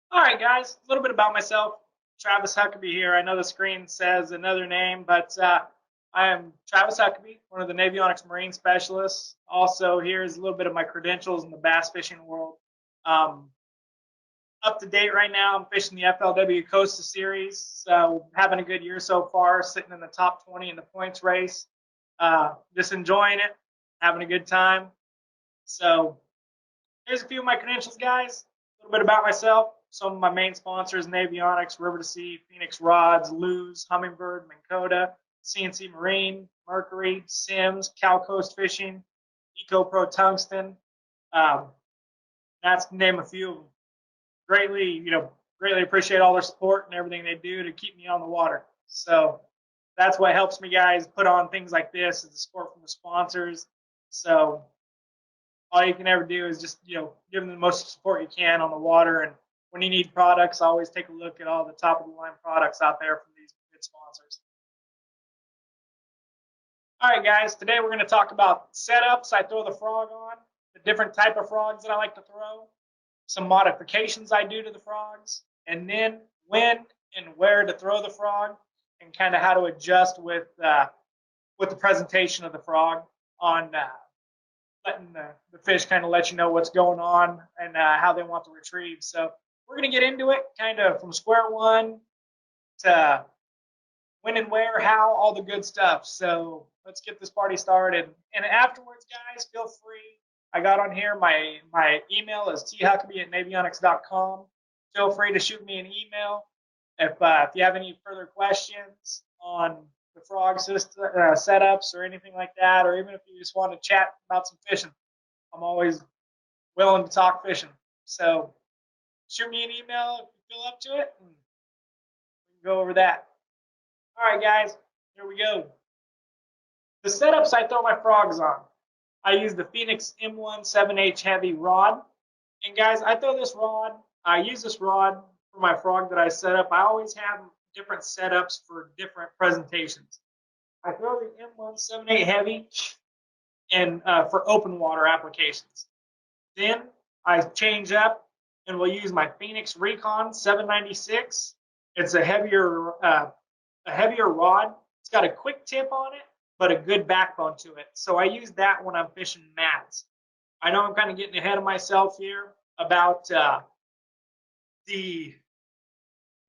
All right, guys, a little bit about myself. Travis Huckaby here. I know the screen says another name, but I am Travis Huckaby, one of the Navionics Marine Specialists. Also, here's a little bit of my credentials in the bass fishing world. Um, Up to date right now, I'm fishing the FLW Costa Series. So, having a good year so far, sitting in the top 20 in the points race. Just enjoying it, having a good time. So, here's a few of my credentials, guys. A little bit about myself. Some of my main sponsors: Navionics, River to Sea, Phoenix Rods, Lew's, Humminbird, Minn Kota, CNC Marine, Mercury, Sims, Cal Coast Fishing, Eco Pro Tungsten. Um, that's to name a few of them. Greatly appreciate all their support and everything they do to keep me on the water. So that's what helps me, guys, put on things like this is the support from the sponsors. So all you can ever do is just give them the most support you can on the water. And when you need products, always take a look at all the top of the line products out there from these good sponsors. All right, guys, today we're going to talk about setups I throw the frog on, the different type of frogs that I like to throw, some modifications I do to the frogs, and then when and where to throw the frog, and kind of how to adjust with the presentation of the frog on letting the fish kind of let you know what's going on and how they want to retrieve. So we're going to get into it kind of from square one to when and where, how, all the good stuff. So let's get this party started. And afterwards, guys, feel free. I got on here. My email is thuckaby@navionics.com. Feel free to shoot me an email if you have any further questions on the frog system setups or anything like that, or even if you just want to chat about some fishing. I'm always willing to talk fishing. So shoot me an email if you feel up to it, and we can go over that. All right, guys, here we go. The setups I throw my frogs on. I use the Phoenix M1 7H heavy rod. And guys, I use this rod for my frog that I set up. I always have different setups for different presentations. I throw the M1 7.8 heavy and for open water applications. Then I change up and we'll use my Phoenix Recon 796. It's a heavier rod. It's got a quick tip on it, but a good backbone to it. So I use that when I'm fishing mats. I know I'm kind of getting ahead of myself here about the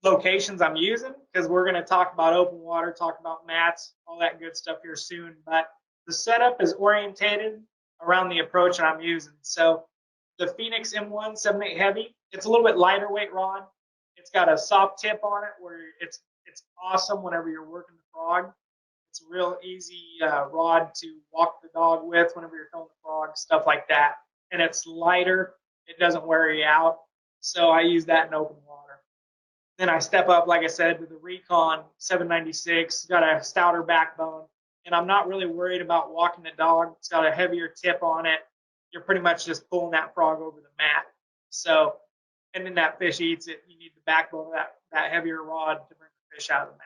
locations I'm using, because we're going to talk about open water, talk about mats, all that good stuff here soon. But the setup is orientated around the approach that I'm using. So the Phoenix M1 7.8 heavy, it's a little bit lighter weight rod. It's got a soft tip on it where it's awesome whenever you're working the frog. It's a real easy rod to walk the dog with whenever you're throwing the frog, stuff like that. And it's lighter. It doesn't wear you out. So I use that in open water. Then I step up, like I said, to the Recon 796. It's got a stouter backbone. And I'm not really worried about walking the dog. It's got a heavier tip on it. You're pretty much just pulling that frog over the mat. So, and then that fish eats it. You need the backbone of that heavier rod to bring the fish out of the mat.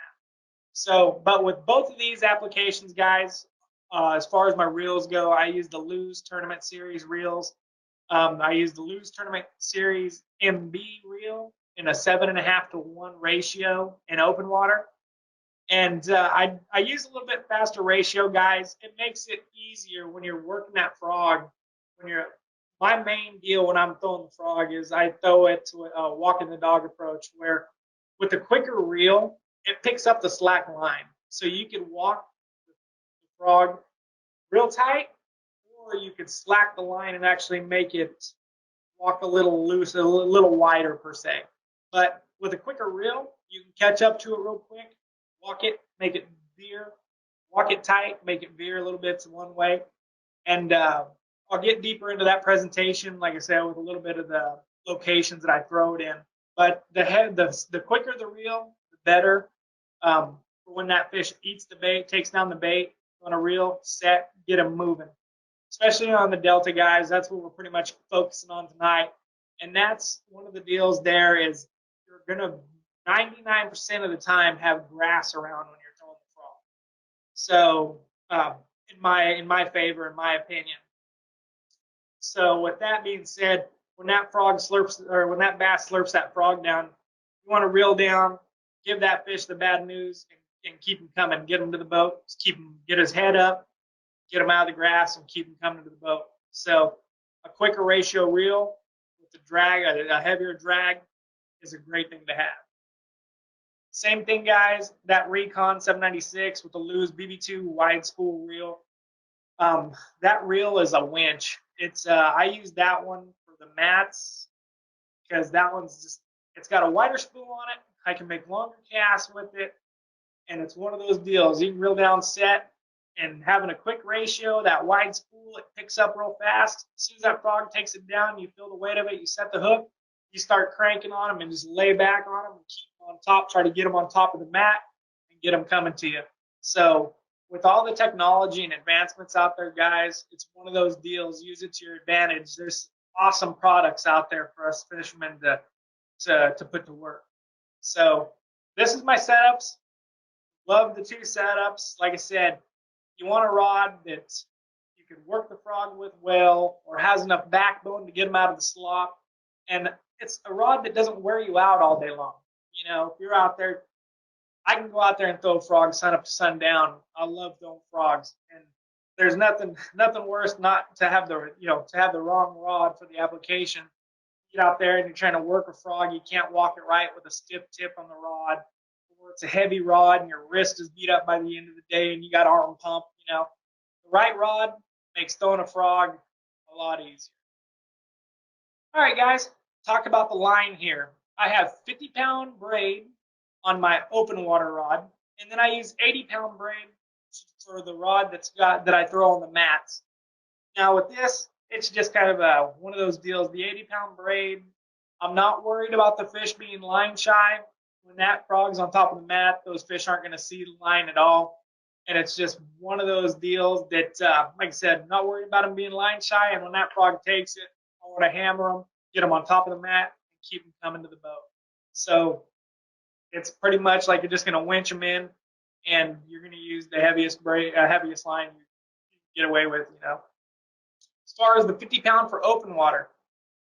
So, but with both of these applications, guys, as far as my reels go, I use the Lew's Tournament Series reels. I use the Lew's Tournament Series MB reel in a 7.5-to-1 ratio in open water. And I use a little bit faster ratio, guys. It makes it easier when you're working that frog. My main deal when I'm throwing the frog is I throw it to a walking the dog approach, where with the quicker reel, it picks up the slack line. So you can walk the frog real tight, or you could slack the line and actually make it walk a little loose, a little wider per se. But with a quicker reel, you can catch up to it real quick, walk it, make it veer, walk it tight, make it veer a little bit one way. And I'll get deeper into that presentation, like I said, with a little bit of the locations that I throw it in. But the quicker the reel, the better. For when that fish eats the bait, takes down the bait on a reel, set, get them moving. Especially on the Delta, guys, that's what we're pretty much focusing on tonight. And that's one of the deals there is you're going to 99% of the time have grass around when you're throwing the frog. So in my favor, in my opinion. So with that being said, when that frog slurps, or when that bass slurps that frog down, you want to reel down, give that fish the bad news, and keep him coming. Get him to the boat. Just keep him, get his head up, get him out of the grass, and keep him coming to the boat. So a quicker ratio reel with the drag, a heavier drag, is a great thing to have. Same thing, guys, that Recon 796 with the Lewis BB2 wide spool reel. That reel is a winch. It's I use that one for the mats because that one's just, it's got a wider spool on it. I can make longer casts with it, and it's one of those deals. You can reel down set, and having a quick ratio, that wide spool, it picks up real fast. As soon as that frog takes it down, you feel the weight of it, you set the hook, you start cranking on them and just lay back on them and keep them on top, try to get them on top of the mat and get them coming to you. So with all the technology and advancements out there, guys, it's one of those deals. Use it to your advantage. There's awesome products out there for us fishermen to put to work. So this is my setups. Love the two setups. Like I said, you want a rod that you can work the frog with well, or has enough backbone to get them out of the slop. And it's a rod that doesn't wear you out all day long. You know, if you're out there, I can go out there and throw frogs sun up to sundown. I love throwing frogs, and there's nothing worse not to have the wrong rod for the application. Get out there and you're trying to work a frog, you can't walk it right with a stiff tip on the rod, or it's a heavy rod and your wrist is beat up by the end of the day and you got arm pump. You know, the right rod makes throwing a frog a lot easier. All right, guys, talk about the line here. I have 50-pound braid on my open water rod, and then I use 80-pound braid for the rod that I throw on the mats. Now with this, it's just kind of one of those deals. The 80-pound braid, I'm not worried about the fish being line shy. When that frog's on top of the mat, those fish aren't going to see the line at all. And it's just one of those deals that, like I said, not worried about them being line shy. And when that frog takes it, I want to hammer them, get them on top of the mat, and keep them coming to the boat. So it's pretty much like you're just going to winch them in, and you're going to use the heaviest line you get away with, you know. As far as the 50-pound for open water,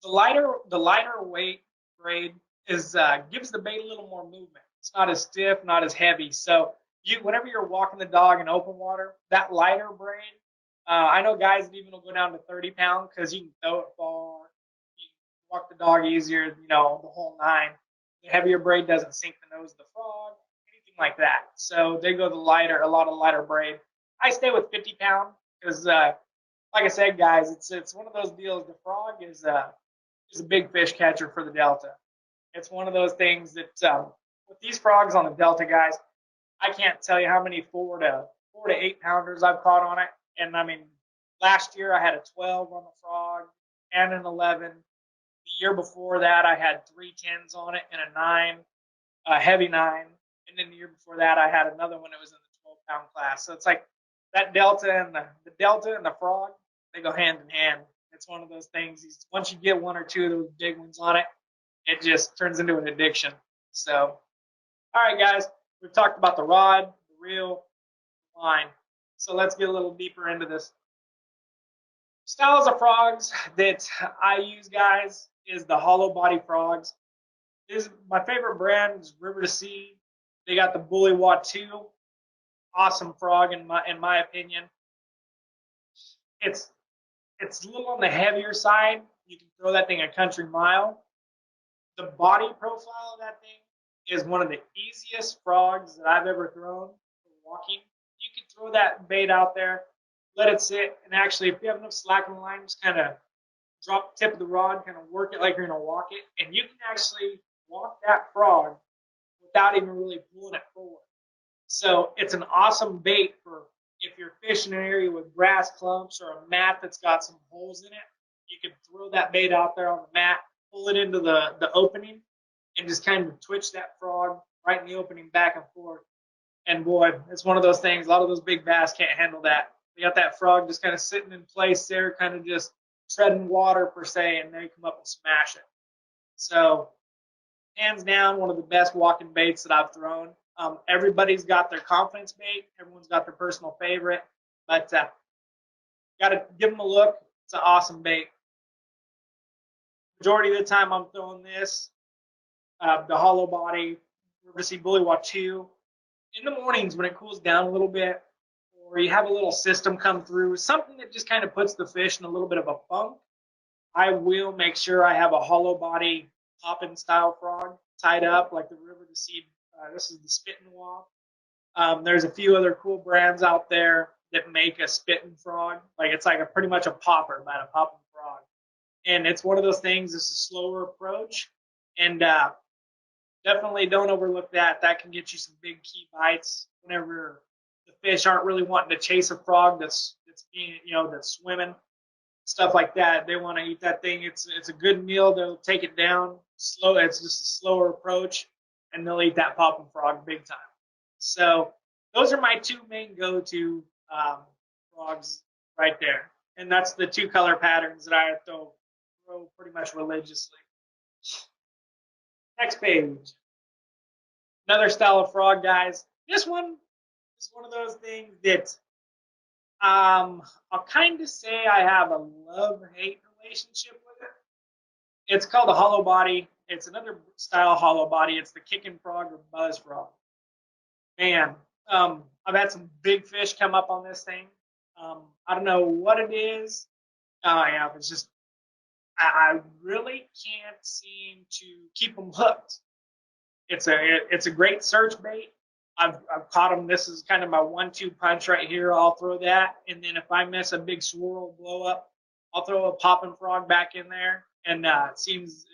the lighter weight braid is gives the bait a little more movement. It's not as stiff, not as heavy. So whenever you're walking the dog in open water, that lighter braid, I know guys even will go down to 30-pound because you can throw it far, you can walk the dog easier, you know, the whole nine. The heavier braid doesn't sink the nose of the frog, anything like that. So they go a lot of lighter braid. I stay with 50-pound because, like I said, guys, it's one of those deals. The frog is a big fish catcher for the Delta. It's one of those things that with these frogs on the Delta, guys, I can't tell you how many 4 to 8 pounders I've caught on it. And I mean, last year I had a 12 on the frog and an 11. The year before that, I had 3 10s on it and a 9, a heavy 9. And then the year before that, I had another one that was in the 12-pound class. So it's like that Delta and the frog, they go hand in hand. It's one of those things. Once you get 1 or 2 of those big ones on it, it just turns into an addiction. So, all right, guys, we've talked about the rod, the reel, the line. So let's get a little deeper into this. Styles of frogs that I use, guys, is the hollow body frogs. My favorite brand is River to Sea. They got the Bully 2, awesome frog in my opinion. It's a little on the heavier side. You can throw that thing a country mile. The body profile of that thing is one of the easiest frogs that I've ever thrown for walking. You can throw that bait out there, let it sit, and actually, if you have enough slack in the line, just kind of drop the tip of the rod, kind of work it like you're going to walk it, and you can actually walk that frog without even really pulling it forward. So it's an awesome bait for if you're fishing in an area with grass clumps or a mat that's got some holes in it. You can throw that bait out there on the mat, pull it into the opening, and just kind of twitch that frog right in the opening back and forth. And boy, it's one of those things. A lot of those big bass can't handle that. You got that frog just kind of sitting in place there, kind of just treading water per se, and they come up and smash it. So hands down, one of the best walking baits that I've thrown. Everybody's got their confidence bait. Everyone's got their personal favorite, but got to give them a look. It's an awesome bait. Majority of the time I'm throwing this, the hollow body, River Sea Bullywah 2, in the mornings when it cools down a little bit, or you have a little system come through, something that just kind of puts the fish in a little bit of a funk. I will make sure I have a hollow body popping style frog tied up like the River to Sea. This is the Spitting Wah. There's a few other cool brands out there that make a spitting frog. Like it's like pretty much a popper, but a popping frog. And it's one of those things. It's a slower approach, and definitely don't overlook that. That can get you some big key bites whenever the fish aren't really wanting to chase a frog that's being that's swimming, stuff like that. They want to eat that thing. It's a good meal. They'll take it down slow. It's just a slower approach, and they'll eat that popping frog big time. So those are my two main go-to frogs right there, and that's the two color patterns that I throw pretty much religiously. Next page. Another style of frog, guys. This one is one of those things that I'll kind of say I have a love-hate relationship with it. It's called a hollow body. It's another style of hollow body. It's the kicking frog or buzz frog. Man, I've had some big fish come up on this thing. I don't know what it is. Yeah, it's just I really can't seem to keep them hooked. It's a great search bait. I've caught them. This is kind of my 1-2 punch right here. I'll throw that, and then if I miss a big swirl blow up, I'll throw a popping frog back in there, and it seems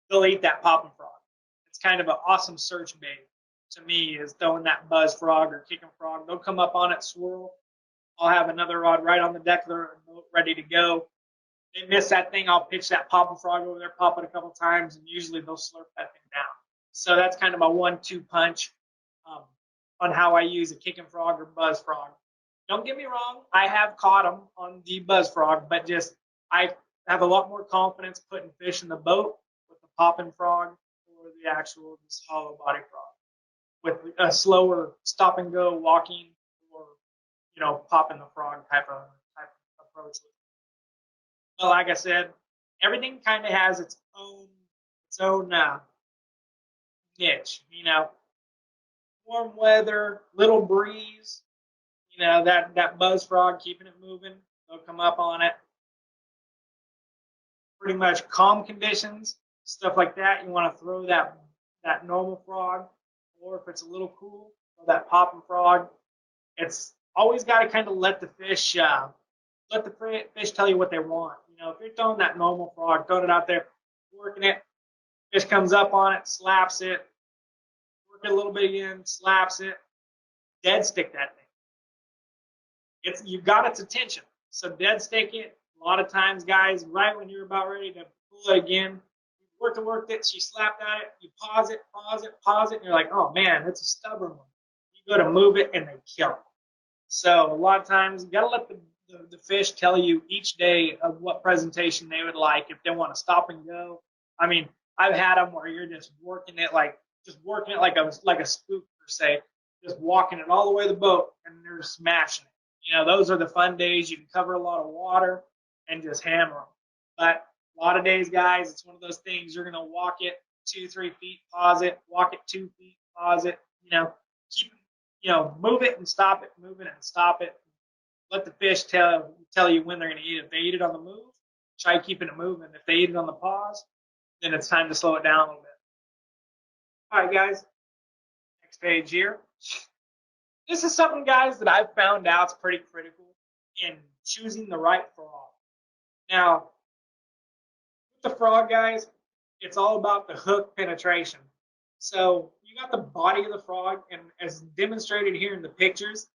they'll eat that popping frog. It's kind of an awesome search bait to me, is throwing that buzz frog or kicking frog. They'll come up on it, swirl. I'll have another rod right on the deck of the boat ready to go. They miss that thing, I'll pitch that popping frog over there, pop it a couple times, and usually they'll slurp that thing down. So that's kind of my 1-2 punch on how I use a kicking frog or buzz frog. Don't get me wrong, I have caught them on the buzz frog, but just I have a lot more confidence putting fish in the boat with the popping frog or the actual just hollow body frog with a slower stop and go walking or popping the frog type of approach. Well, like I said, everything kind of has its own niche. Warm weather, little breeze. That buzz frog keeping it moving. They'll come up on it. Pretty much calm conditions, stuff like that. You want to throw that normal frog, or if it's a little cool, throw that popping frog. It's always got to kind of let the fish tell you what they want. If you're throwing that normal frog, throwing it out there, working it, fish comes up on it, slaps it, work it a little bit again, slaps it, dead stick that thing. You've got its attention. So dead stick it. A lot of times, guys, right when you're about ready to pull it again, you worked it, she slapped at it, you pause it, and you're like, oh man, it's a stubborn one. You go to move it and they kill it. So a lot of times you gotta let the fish tell you each day of what presentation they would like. If they want to stop and go, I mean, I've had them where you're just working it like a spook per se, just walking it all the way to the boat and they're smashing it. Those are the fun days. You can cover a lot of water and just hammer them. But a lot of days, guys, it's one of those things. You're gonna walk it 2-3 feet, pause it, walk it 2 feet, pause it. Keep move it and stop it, move it and stop it. Let the fish tell you when they're going to eat it. If they eat it on the move, try keeping it moving. If they eat it on the pause, then it's time to slow it down a little bit. All right, guys. Next page here. This is something, guys, that I've found out is pretty critical in choosing the right frog. Now, with the frog, guys, it's all about the hook penetration. So you got the body of the frog, and as demonstrated here in the pictures,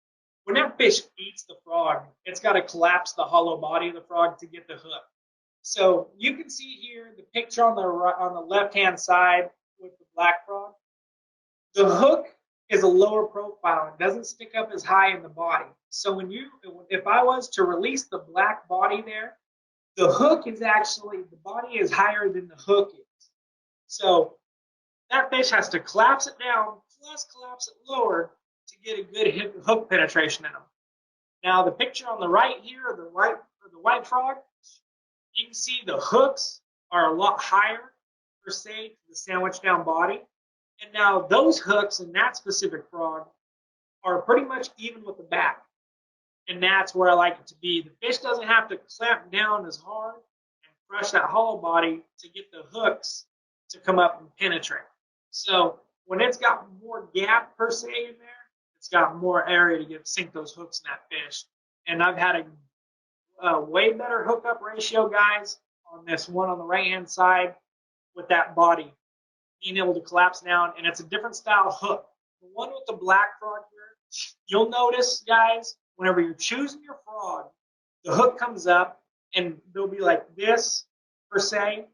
when that fish eats the frog, it's got to collapse the hollow body of the frog to get the hook. So you can see here the picture on the left-hand side with the black frog. The hook is a lower profile. It doesn't stick up as high in the body. So if I was to release the black body there, the hook is actually, the body is higher than the hook is. So that fish has to collapse it down plus collapse it lower to get a good hook penetration in them. Now the picture on the right here, the white frog, you can see the hooks are a lot higher per se to the sandwich down body. And now those hooks in that specific frog are pretty much even with the back. And that's where I like it to be. The fish doesn't have to clamp down as hard and crush that hollow body to get the hooks to come up and penetrate. So when it's got more gap per se in there, it's got more area to sink those hooks in that fish. And I've had a way better hookup ratio, guys, on this one on the right-hand side with that body being able to collapse down. And it's a different style hook. The one with the black frog here, you'll notice, guys, whenever you're choosing your frog, the hook comes up and they'll be like this, per se,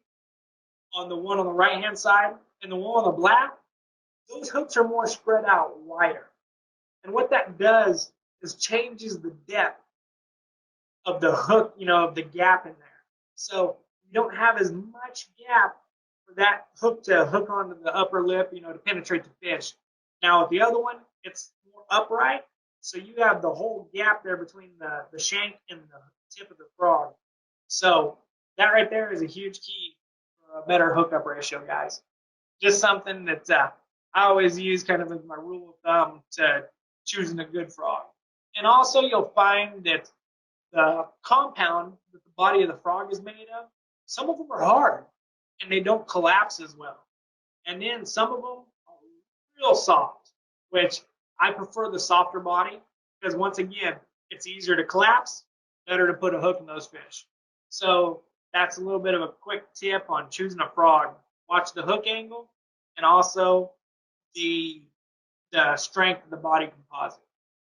on the one on the right-hand side. And the one on the black, those hooks are more spread out wider. And what that does is changes the depth of the hook, of the gap in there. So you don't have as much gap for that hook to hook onto the upper lip, to penetrate the fish. Now with the other one, it's more upright. So you have the whole gap there between the shank and the tip of the frog. So that right there is a huge key for a better hookup ratio, guys. Just something that I always use kind of as my rule of thumb to choosing a good frog. And also you'll find that the compound that the body of the frog is made of, some of them are hard and they don't collapse as well. And then some of them are real soft, which I prefer the softer body because once again, it's easier to collapse, better to put a hook in those fish. So that's a little bit of a quick tip on choosing a frog. Watch the hook angle and also the strength of the body composite.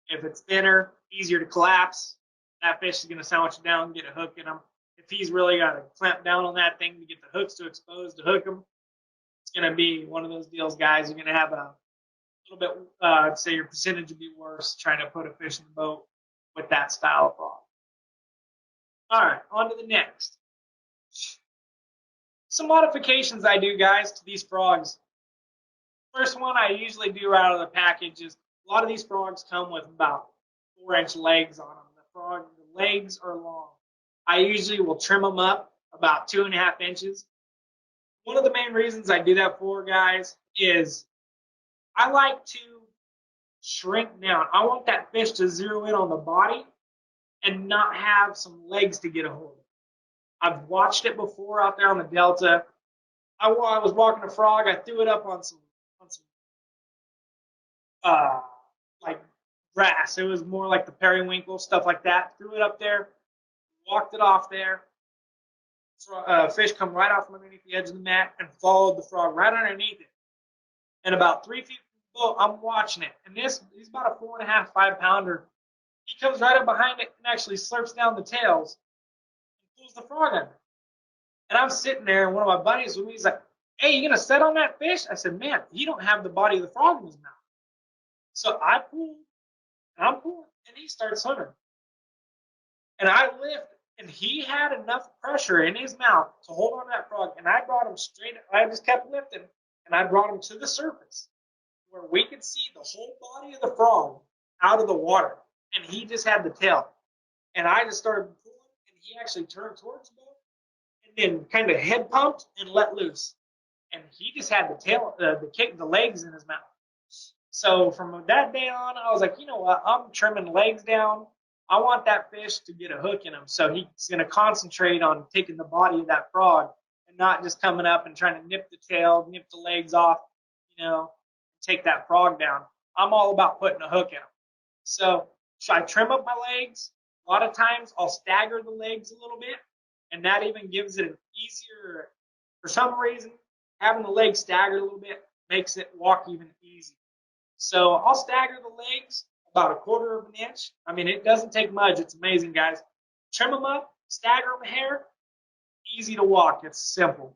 If it's thinner, easier to collapse, that fish is going to sandwich it down and get a hook in him. If he's really got to clamp down on that thing to get the hooks to expose to hook him, it's going to be one of those deals, guys. You're going to have a little bit, I'd say your percentage would be worse trying to put a fish in the boat with that style of frog. All right, on to the next. Some modifications I do, guys, to these frogs. First one I usually do out of the package is a lot of these frogs come with about 4-inch legs on them. The legs are long. I usually will trim them up about 2.5 inches. One of the main reasons I do that for, guys, is I like to shrink down. I want that fish to zero in on the body and not have some legs to get a hold of. I've watched it before out there on the Delta. I was walking a frog. I threw it up on some like grass. It was more like the periwinkle, stuff like that. Threw it up there, walked it off there. Fish come right off from underneath the edge of the mat and followed the frog right underneath it. And about 3 feet from the boat, I'm watching it. And he's about a 4.5, 5 pounder. He comes right up behind it and actually slurps down the tails and pulls the frog under. And I'm sitting there, and one of my buddies with me, he's like, "Hey, you gonna set on that fish?" I said, "Man, he don't have the body of the frog in his mouth." So I pulled, and I'm pulling, and he starts swimming. And I lift, and he had enough pressure in his mouth to hold on to that frog, and I brought him straight. I just kept lifting, and I brought him to the surface where we could see the whole body of the frog out of the water, and he just had the tail. And I just started pulling, and he actually turned towards the boat, and then kind of head pumped and let loose. And he just had the tail, the legs in his mouth. So from that day on, I was like, you know what? I'm trimming legs down. I want that fish to get a hook in him. So he's going to concentrate on taking the body of that frog and not just coming up and trying to nip the tail, nip the legs off, take that frog down. I'm all about putting a hook in him. So I trim up my legs. A lot of times I'll stagger the legs a little bit, and that even gives it an easier, for some reason, having the legs staggered a little bit makes it walk even easier. So I'll stagger the legs about 1/4 of an inch. I mean, it doesn't take much. It's amazing, guys. Trim them up, stagger them a hair, easy to walk. It's simple.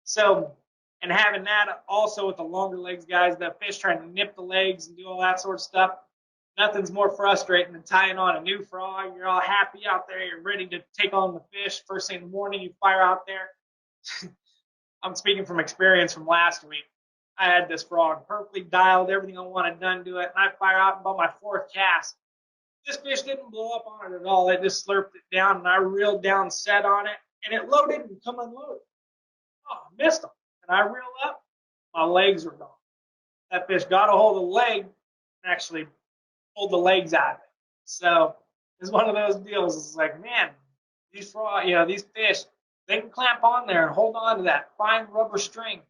So, and having that also with the longer legs, guys, that fish trying to nip the legs and do all that sort of stuff, nothing's more frustrating than tying on a new frog. You're all happy out there. You're ready to take on the fish. First thing in the morning, you fire out there. I'm speaking from experience from last week. I had this frog perfectly dialed, everything I wanted done to it, and I fire out about my 4th cast. This fish didn't blow up on it at all. It just slurped it down, and I reeled down, set on it, and it loaded and come unloaded. Oh, I missed them. And I reel up, my legs are gone. That fish got a hold of the leg and actually pulled the legs out of it. So it's one of those deals. It's like, man, these frog, these fish, they can clamp on there and hold on to that fine rubber string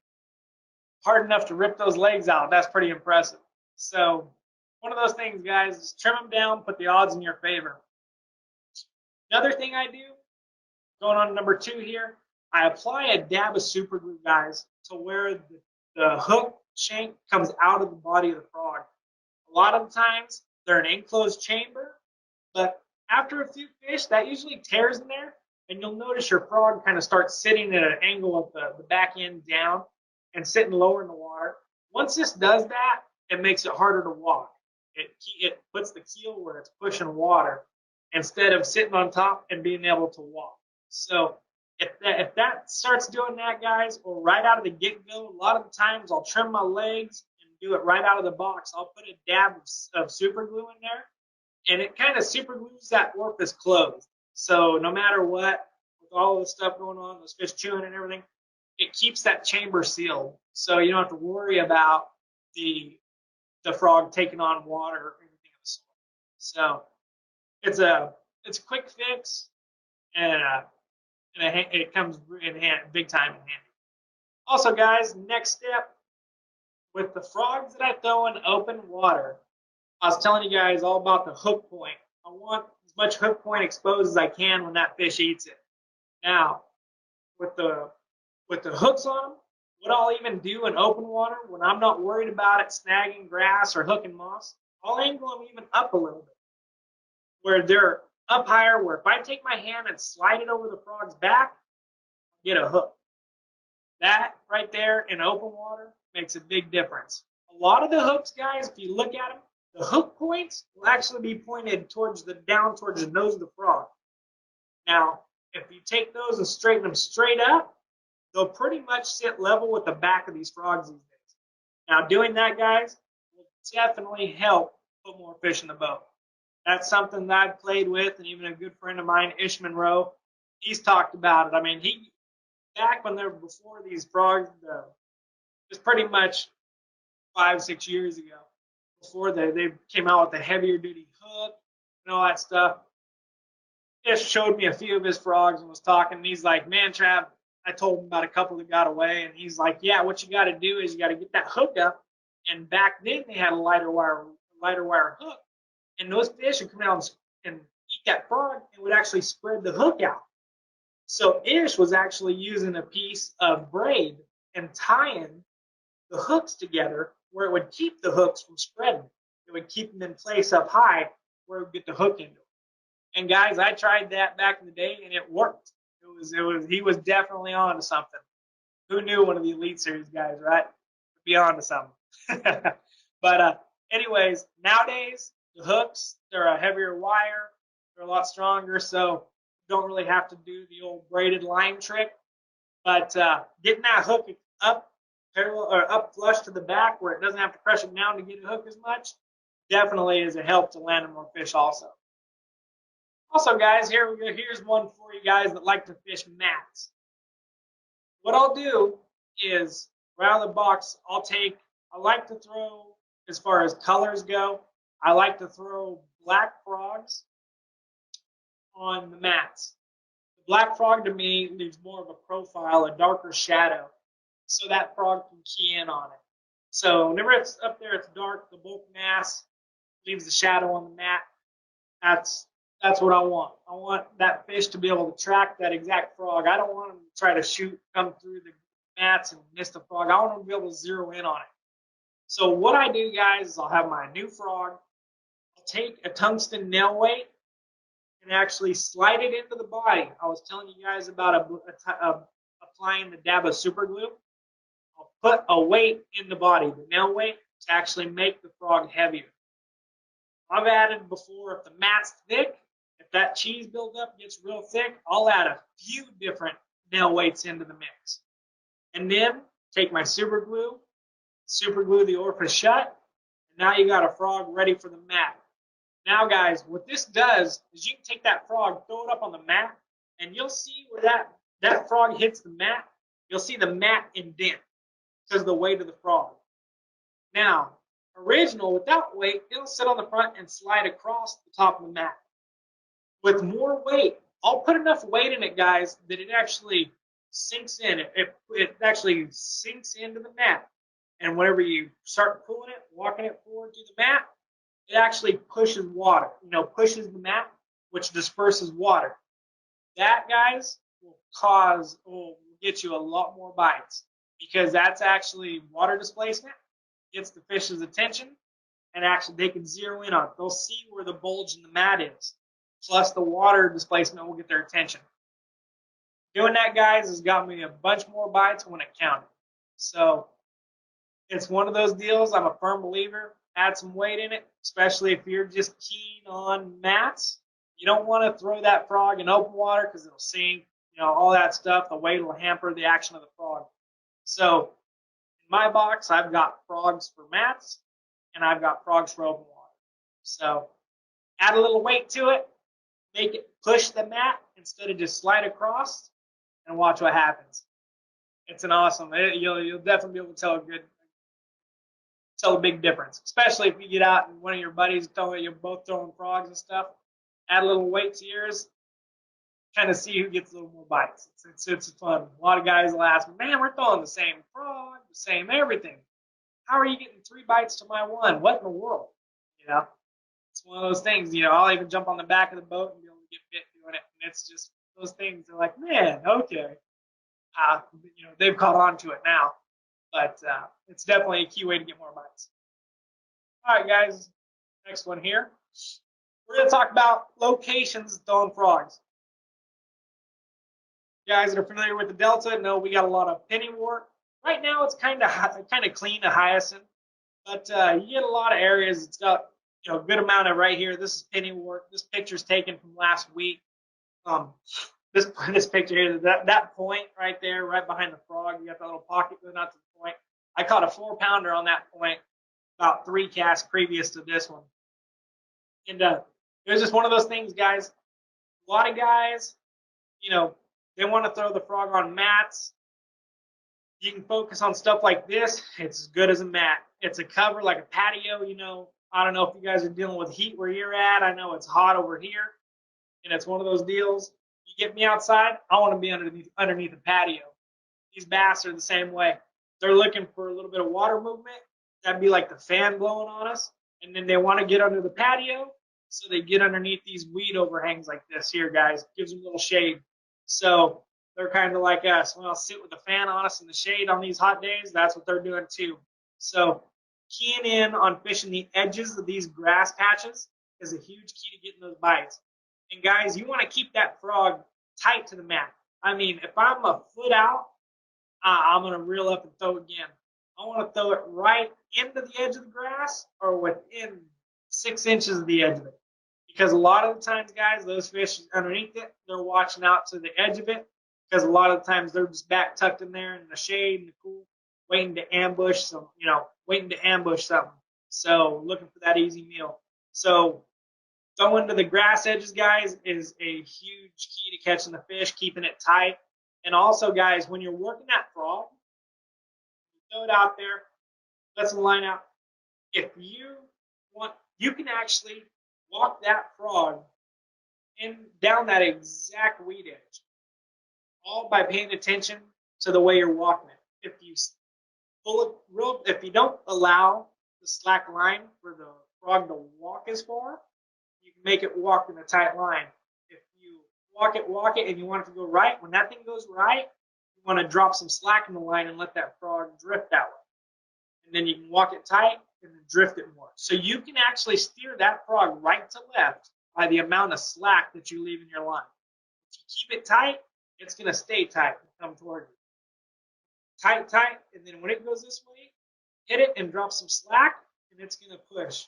hard enough to rip those legs out. That's pretty impressive. So one of those things, guys, is trim them down, put the odds in your favor. Another thing I do, going on to number 2 here, I apply a dab of super glue, guys, to where the hook shank comes out of the body of the frog. A lot of the times, they're an enclosed chamber, but after a few fish, that usually tears in there, and you'll notice your frog kind of starts sitting at an angle of the back end down and sitting lower in the water. Once this does that, it makes it harder to walk. It puts the keel where it's pushing water instead of sitting on top and being able to walk. So if that starts doing that, guys, or right out of the get-go, a lot of the times I'll trim my legs and do it right out of the box. I'll put a dab of super glue in there, and it kind of super glues that orifice closed. So no matter what, with all this stuff going on, those fish chewing and everything, it keeps that chamber sealed. So you don't have to worry about the frog taking on water or anything of the sort. So it's a quick fix, and it comes in hand, big time in handy. Also, guys, next step, with the frogs that I throw in open water, I was telling you guys all about the hook point. I want as much hook point exposed as I can when that fish eats it. Now, with the hooks on them, what I'll even do in open water when I'm not worried about it snagging grass or hooking moss, I'll angle them even up a little bit, where they're up higher, where if I take my hand and slide it over the frog's back, get a hook. That right there in open water makes a big difference. A lot of the hooks, guys, if you look at them, the hook points will actually be pointed down towards the nose of the frog. Now, if you take those and straighten them straight up, they'll pretty much sit level with the back of these frogs these days. Now, doing that, guys, will definitely help put more fish in the boat. That's something that I've played with, and even a good friend of mine, Ish Monroe, he's talked about it. I mean, back when they were before these frogs, it was pretty much 5-6 years ago, before they came out with the heavier duty hook and all that stuff. Ish showed me a few of his frogs and was talking, and he's like, man, Trav, I told him about a couple that got away, and he's like, yeah, what you got to do is you got to get that hook up. And back then they had a lighter wire hook, and those fish would come out and eat that frog and would actually spread the hook out. So Ish was actually using a piece of braid and tying the hooks together where it would keep the hooks from spreading. It would keep them in place up high where it would get the hook into it. And guys, I tried that back in the day, and it worked. He was definitely on to something. Who knew one of the Elite Series guys, right? Would be on to something. But anyways, nowadays, the hooks, they're a heavier wire. They're a lot stronger, so you don't really have to do the old braided line trick. But getting that hook up parallel or up flush to the back where it doesn't have to press it down to get a hook as much definitely is a help to landing more fish also. Also, guys, here's one for you guys that like to fish mats. What I'll do is, right out of the box, I like to throw, as far as colors go, I like to throw black frogs on the mats. The black frog, to me, leaves more of a profile, a darker shadow, so that frog can key in on it. So whenever it's up there, it's dark, the bulk mass leaves the shadow on the mat. That's what I want. I want that fish to be able to track that exact frog. I don't want him to try to come through the mats and miss the frog. I want him to be able to zero in on it. So what I do, guys, is I'll have my new frog. I'll take a tungsten nail weight and actually slide it into the body. I was telling you guys about applying the dab of super glue. I'll put a weight in the body, the nail weight, to actually make the frog heavier. I've added before, if the mat's thick, if that cheese buildup gets real thick, I'll add a few different nail weights into the mix. And then take my super glue the orifice shut, and now you got a frog ready for the mat. Now, guys, what this does is you can take that frog, throw it up on the mat, and you'll see where that frog hits the mat, you'll see the mat indent because of the weight of the frog. Now, original without weight, it'll sit on the front and slide across the top of the mat. With more weight, I'll put enough weight in it, guys, that it actually sinks in. It actually sinks into the mat. And whenever you start pulling it, walking it forward through the mat, it actually pushes water, pushes the mat, which disperses water. That, guys, will get you a lot more bites because that's actually water displacement, gets the fish's attention, and actually they can zero in on it. They'll see where the bulge in the mat is. Plus the water displacement will get their attention. Doing that, guys, has got me a bunch more bites when it counted. So it's one of those deals. I'm a firm believer. Add some weight in it, especially if you're just keen on mats. You don't want to throw that frog in open water because it'll sink, all that stuff. The weight will hamper the action of the frog. So in my box, I've got frogs for mats, and I've got frogs for open water. So add a little weight to it, make it push the mat instead of just slide across, and watch what happens. It's an awesome. You'll definitely be able to tell a big difference, especially if you get out and one of your buddies you're both throwing frogs and stuff. Add a little weight to yours, kind of see who gets a little more bites. It's fun. A lot of guys will ask me, man, we're throwing the same frog, the same everything. How are you getting 3 bites to my 1? What in the world? It's one of those things. I'll even jump on the back of the boat and be able to get bit doing it. And it's just those things. They're like, man, okay. They've caught on to it now. But it's definitely a key way to get more bites. All right, guys. Next one here. We're going to talk about locations throwing frogs. You guys that are familiar with the Delta know we got a lot of pennywort. Right now, it's kind of clean to hyacinth, but you get a lot of areas. It's got a good amount of right here. This is pennywort. This picture's taken from last week. This picture here, that point right there, right behind the frog, you got that little pocket going out to the point. I caught a 4-pounder on that point about 3 casts previous to this one. And it was just one of those things, guys. A lot of guys, they want to throw the frog on mats. You can focus on stuff like this. It's as good as a mat. It's a cover like a patio, I don't know if you guys are dealing with heat where you're at. I know it's hot over here. And it's one of those deals. You get me outside, I want to be underneath the patio. These bass are the same way. They're looking for a little bit of water movement. That'd be like the fan blowing on us. And then they want to get under the patio, so they get underneath these weed overhangs like this here, guys. Gives them a little shade. So they're kind of like us. When I'll sit with the fan on us in the shade on these hot days, that's what they're doing too. So keying in on fishing the edges of these grass patches is a huge key to getting those bites. And guys, you want to keep that frog tight to the mat. I mean, if I'm a foot out, I'm going to reel up and throw again. I want to throw it right into the edge of the grass or within 6 inches of the edge of it. Because a lot of the times, guys, those fish underneath it, they're watching out to the edge of it. Because a lot of the times they're just back tucked in there in the shade and the cool, waiting to ambush something. So looking for that easy meal. So throwing to the grass edges, guys, is a huge key to catching the fish, keeping it tight. And also, guys, when you're working that frog, you throw it out there, let some line out. If you want, you can actually walk that frog down that exact weed edge, all by paying attention to the way you're walking it. If you don't allow the slack line for the frog to walk as far, you can make it walk in a tight line. If you walk it, and you want it to go right, when that thing goes right, you want to drop some slack in the line and let that frog drift that way. And then you can walk it tight and then drift it more. So you can actually steer that frog right to left by the amount of slack that you leave in your line. If you keep it tight, it's going to stay tight and come toward you. Tight, and then when it goes this way, hit it and drop some slack, and it's going to push.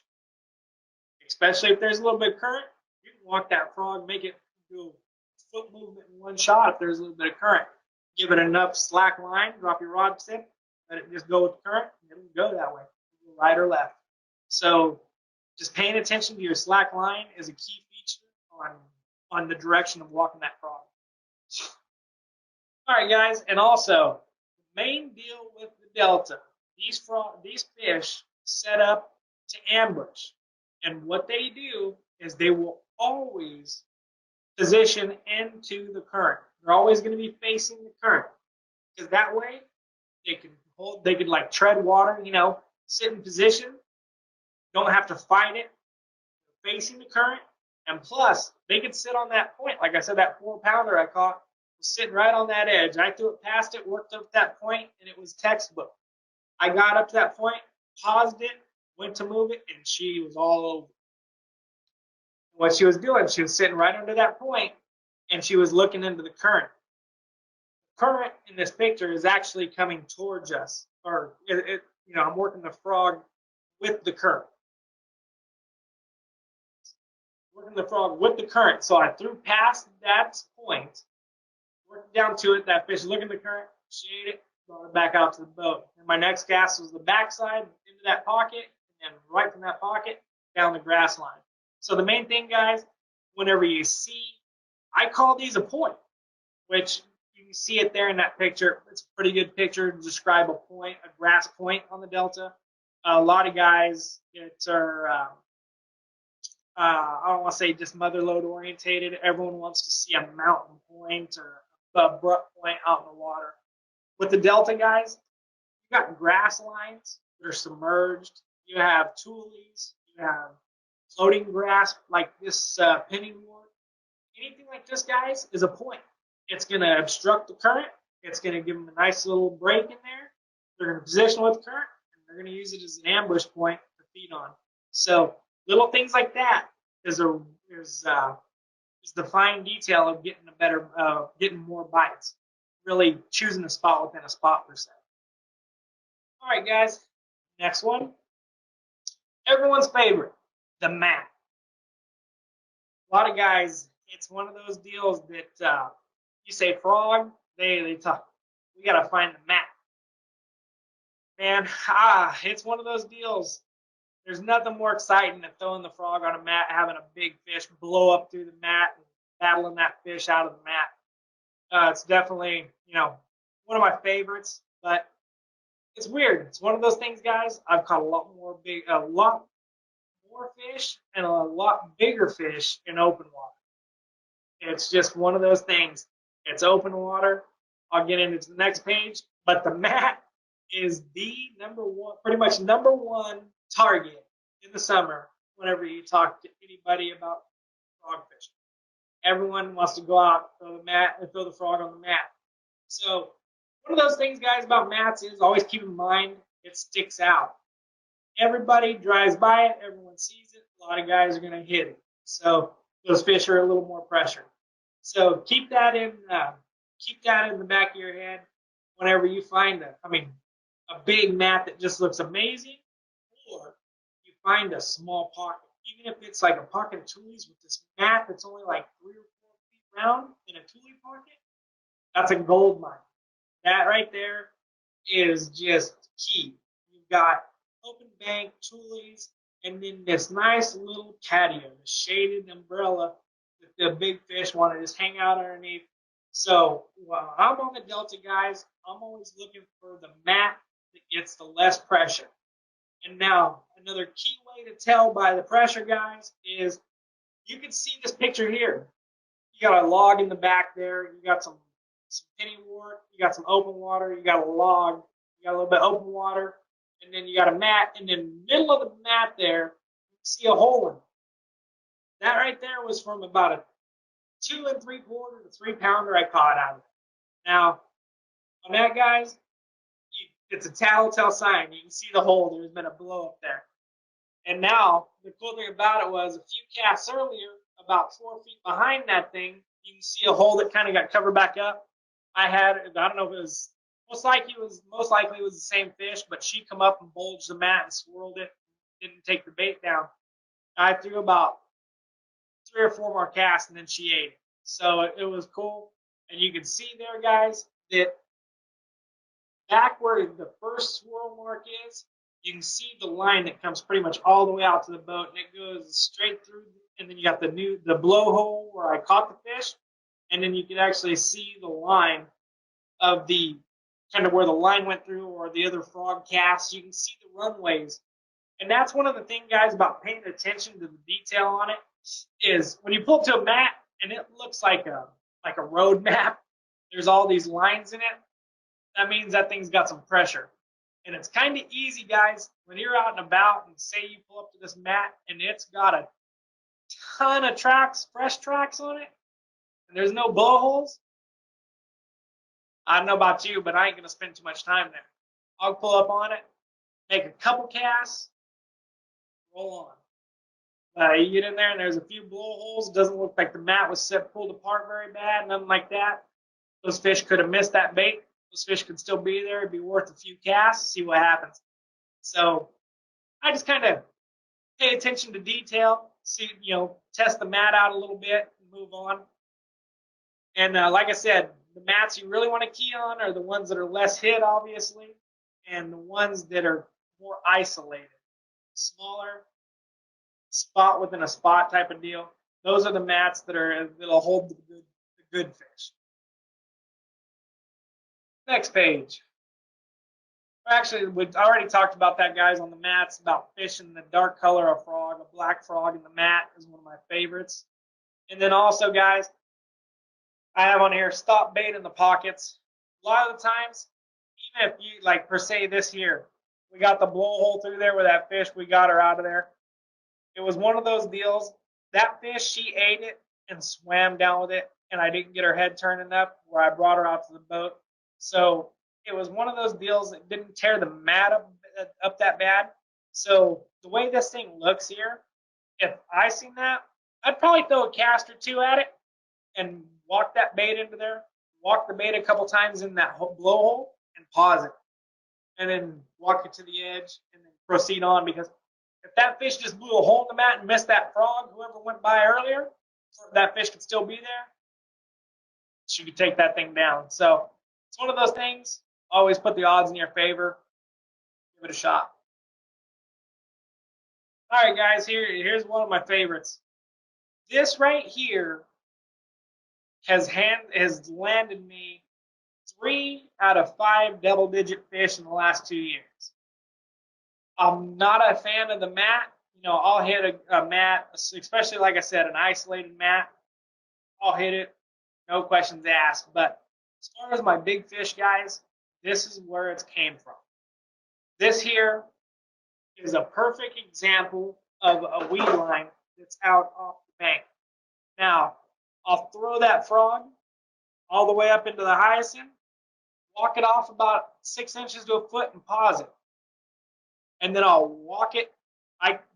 Especially if there's a little bit of current, you can walk that frog, make it do a foot movement in one shot if there's a little bit of current. Give it enough slack line, drop your rod tip, let it just go with the current, and it'll go that way, right or left. So just paying attention to your slack line is a key feature on the direction of walking that frog. All right, guys, and also main deal with the Delta, these fish set up to ambush, and what they do is they will always position into the current. They're always going to be facing the current because that way they could like tread water, sit in position, don't have to fight it, facing the current, and plus they could sit on that point. Like I said, that 4-pounder I caught was sitting right on that edge. I threw it past it, worked up that point, and it was textbook. I got up to that point, paused it, went to move it, and she was all over. What she was doing, she was sitting right under that point, and she was looking into the current. The current in this picture is actually coming towards us, or I'm working the frog with the current. Working the frog with the current. So I threw past that point, worked down to it. That fish looking at the current, she ate it, brought it back out to the boat. And my next cast was the backside into that pocket, and right from that pocket down the grass line. So the main thing, guys, whenever you see, I call these a point, which you can see it there in that picture. It's a pretty good picture to describe a point, a grass point on the Delta. A lot of guys are I don't want to say just mother lode orientated. Everyone wants to see a mountain point or a brook point out in the water. With the Delta, guys, you got grass lines that are submerged. You have tules. You have floating grass like this pinning wort. Anything like this, guys, is a point. It's going to obstruct the current. It's going to give them a nice little break in there. They're going to position with the current, and they're going to use it as an ambush point to feed on. So little things like that is the fine detail of getting getting more bites. Really choosing a spot within a spot per se. All right, guys. Next one. Everyone's favorite, the mat. A lot of guys, it's one of those deals that you say frog, they talk. We gotta find the mat. Man, it's one of those deals. There's nothing more exciting than throwing the frog on a mat, having a big fish blow up through the mat, and battling that fish out of the mat. It's definitely, one of my favorites, but it's weird. It's one of those things, guys. I've caught a lot more fish and a lot bigger fish in open water. It's just one of those things. It's open water. I'll get into the next page, but the mat is the pretty much number one target in the summer whenever you talk to anybody about frog fishing. Everyone wants to go out, throw the mat, and throw the frog on the mat. So one of those things, guys, about mats is always keep in mind it sticks out. Everybody drives by it, everyone sees it. A lot of guys are going to hit it. So those fish are a little more pressured. So keep that in the back of your head whenever you find a big mat that just looks amazing, or you find a small pocket. Even if it's like a pocket of tules with this mat that's only like 3 or 4 feet round in a tule pocket, that's a gold mine. That right there is just key. You've got open bank, tules, and then this nice little patio, the shaded umbrella that the big fish want to just hang out underneath. So while I'm on the Delta, guys, I'm always looking for the mat that gets the less pressure. And now another key way to tell by the pressure, guys, is you can see this picture here. You got a log in the back there. You got some penny wort. You got some open water. You got a log. You got a little bit of open water. And then you got a mat. And in the middle of the mat there, you see a hole in it. That right there was from about a 2 3/4 to 3-pounder I caught out of it. Now, on that, guys, it's a telltale sign. You can see the hole. There's been a blow up there. And now, the cool thing about it was a few casts earlier, about 4 feet behind that thing, you can see a hole that kind of got covered back up. I don't know if it was, most likely it was the same fish, but she come up and bulged the mat and swirled it, didn't take the bait down. I threw about 3 or 4 more casts, and then she ate it. So it was cool. And you can see there, guys, that back where the first swirl mark is, you can see the line that comes pretty much all the way out to the boat, and it goes straight through. And then you got the blowhole where I caught the fish, and then you can actually see the line of the kind of where the line went through or the other frog casts. You can see the runways. And that's one of the things, guys, about paying attention to the detail on it is when you pull up to a mat and it looks like a road map, there's all these lines in it, that means that thing's got some pressure. And it's kind of easy, guys, when you're out and about and say you pull up to this mat and it's got a ton of tracks, fresh tracks on it, and there's no blowholes. I don't know about you, but I ain't going to spend too much time there. I'll pull up on it, make a couple casts, roll on. You get in there and there's a few blowholes. It doesn't look like the mat was pulled apart very bad, nothing like that. Those fish could have missed that bait. Those fish could still be there. It'd be worth a few casts, see what happens. So I just kind of pay attention to detail, see, test the mat out a little bit, and move on. And like I said, the mats you really want to key on are the ones that are less hit, obviously, and the ones that are more isolated, smaller, spot within a spot type of deal. Those are the mats that'll hold the good fish. Next page. Actually, we already talked about that, guys, on the mats, about fishing the dark color of frog. A black frog in the mat is one of my favorites. And then also, guys, I have on here stop bait in the pockets. A lot of the times, even if you, like per se this here, we got the blowhole through there with that fish, we got her out of there. It was one of those deals. That fish, she ate it and swam down with it, and I didn't get her head turning up where I brought her out to the boat. So it was one of those deals that didn't tear the mat up that bad. So the way this thing looks here, if I seen that, I'd probably throw a cast or two at it and walk that bait into there, walk the bait a couple times in that blowhole and pause it. And then walk it to the edge and then proceed on, because if that fish just blew a hole in the mat and missed that frog, whoever went by earlier, that fish could still be there. She could take that thing down. So it's one of those things. Always put the odds in your favor. Give it a shot. All right, guys, here's one of my favorites. This right here has landed me 3 out of 5 double-digit fish in the last 2 years. I'm not a fan of the mat. I'll hit a mat, especially, like I said, an isolated mat. I'll hit it, no questions asked. But as far as my big fish, guys, this is where it came from. This here is a perfect example of a weed line that's out off the bank. Now, I'll throw that frog all the way up into the hyacinth, walk it off about 6 inches to a foot and pause it. And then I'll walk it,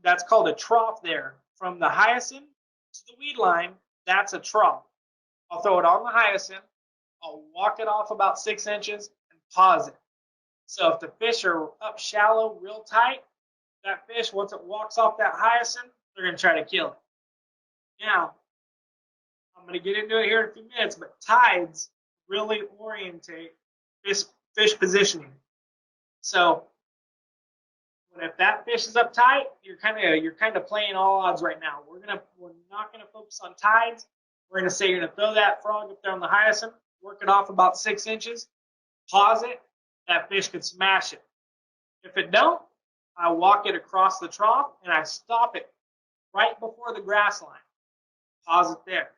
that's called a trough there. From the hyacinth to the weed line, that's a trough. I'll throw it on the hyacinth, I'll walk it off about 6 inches and pause it. So if the fish are up shallow, real tight, that fish, once it walks off that hyacinth, they're going to try to kill it. Now, I'm going to get into it here in a few minutes, but tides really orientate fish positioning. So if that fish is up tight, you're kind of playing all odds right now. We're not gonna focus on tides. We're gonna say you're gonna throw that frog up there on the hyacinth, work it off about 6 inches, pause it. That fish could smash it. If it don't, I walk it across the trough and I stop it right before the grass line. Pause it there,